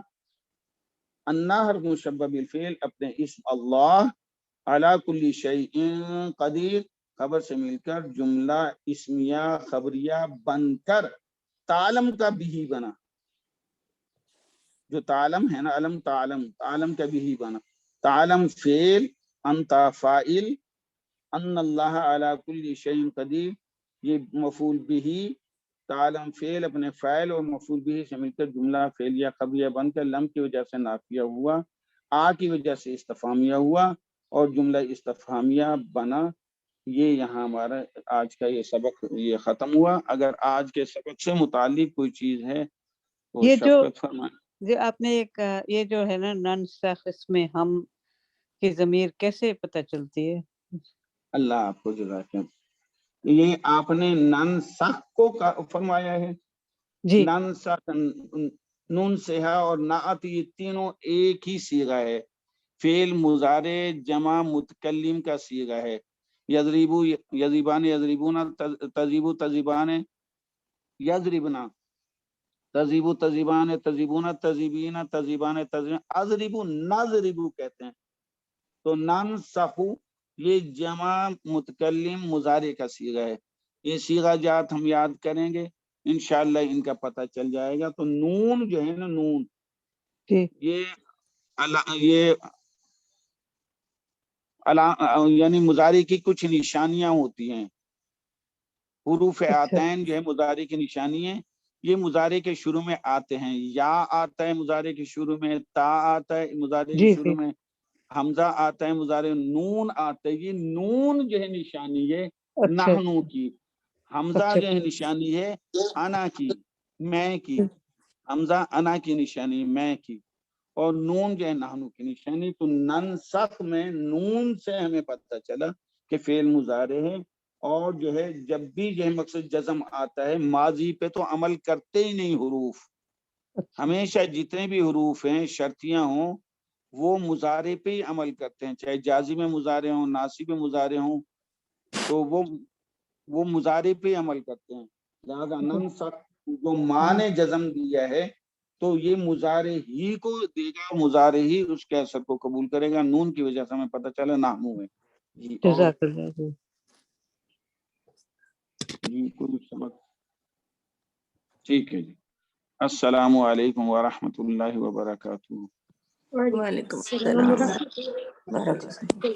انا حرف مشبہ بالفعل اپنے اسم اللہ، علی کل شیء قدیر خبر سے مل کر جملہ اسمیہ خبریہ بن کر تعلم کا بھی بنا. جو تعلم ہے نا، علم تعلم، تعلم کا بھی بنا. تعلم فعل، انت فاعل، ان اللہ علی کل شیء قدیر یہ مفعول بھی. تعلم فعل اپنے فاعل اور مفعول بھی سے مل کر جملہ فعلیہ خبریہ بن کر لم کی وجہ سے نافیہ ہوا، آ کی وجہ سے استفہامیہ ہوا اور جملہ استفہامیہ بنا. یہ یہاں ہمارا آج کا یہ سبق یہ ختم ہوا. اگر آج کے سبق سے متعلق کوئی چیز ہے تو یہ جو شفقت فرمائیں. جو آپ نے ایک یہ جو ہے نا ننسخ، اس میں ہم کی ضمیر کیسے پتہ چلتی ہے؟ اللہ آپ کو جزاک خیر. یہ آپ نے ننسخ کو فرمایا ہے. جی ننسخ، نون سہا اور نعت یہ تینوں ایک ہی صیغہ ہے. فعل مضارع جمع متکلم کا صیغہ ہے. یضربو یضربان یضربون، تضربو تضربان یضربنا، تضربو تضربان تضربون تضربین تضربان تضربین، اضربو نضربو کہتے ہیں. تو ننسخو یہ جمع متکلم مضارع کا صیغہ ہے. یہ صیغہ جات ہم یاد کریں گے انشاءاللہ ان کا پتہ چل جائے گا. تو نون جو ہے نا، نون جی یہ یعنی مضارع کی کچھ نشانیاں ہوتی ہیں. حروف اچھا آتین جو ہے مضارع کی نشانی ہے. یہ مضارع کے شروع میں آتے ہیں. یا آتا ہے مضارع کے شروع میں، تا آتا ہے مضارع کے جی شروع جی میں، حمزہ آتا ہے مضارع، نون آتا ہے. یہ نون جو ہے نشانی ہے اچھا نحنو کی. حمزہ اچھا جو ہے نشانی ہے انا کی، میں کی. حمزہ انا کی نشانی میں کی، اور نون جو ہے نحنو کی نشانی. تو ننسخ میں نون سے ہمیں پتہ چلا کہ فعل مضارع ہے. اور جو ہے جب بھی جو ہے مقصد جزم آتا ہے ماضی پہ تو عمل کرتے ہی نہیں حروف. ہمیشہ جتنے بھی حروف ہیں شرطیاں ہوں وہ مضارع پہ ہی عمل کرتے ہیں، چاہے جازم مضارع ہوں، ناصب مضارع ہوں، تو وہ مضارع پہ ہی عمل کرتے ہیں. لہذا ننسخ جو معنی جزم دیا ہے تو یہ مضارع ہی کو دے گا، مضارع ہی اس کے اثر کو قبول کرے گا. نون کی وجہ سے ہمیں پتہ چلا نحنو ہے. جی اور جزاک اللہ. جی کوئی سبق؟ ٹھیک ہے جی. السلام علیکم ورحمۃ اللہ وبرکاتہ. وعلیکم السلام ورحمۃ اللہ وبرکاتہ.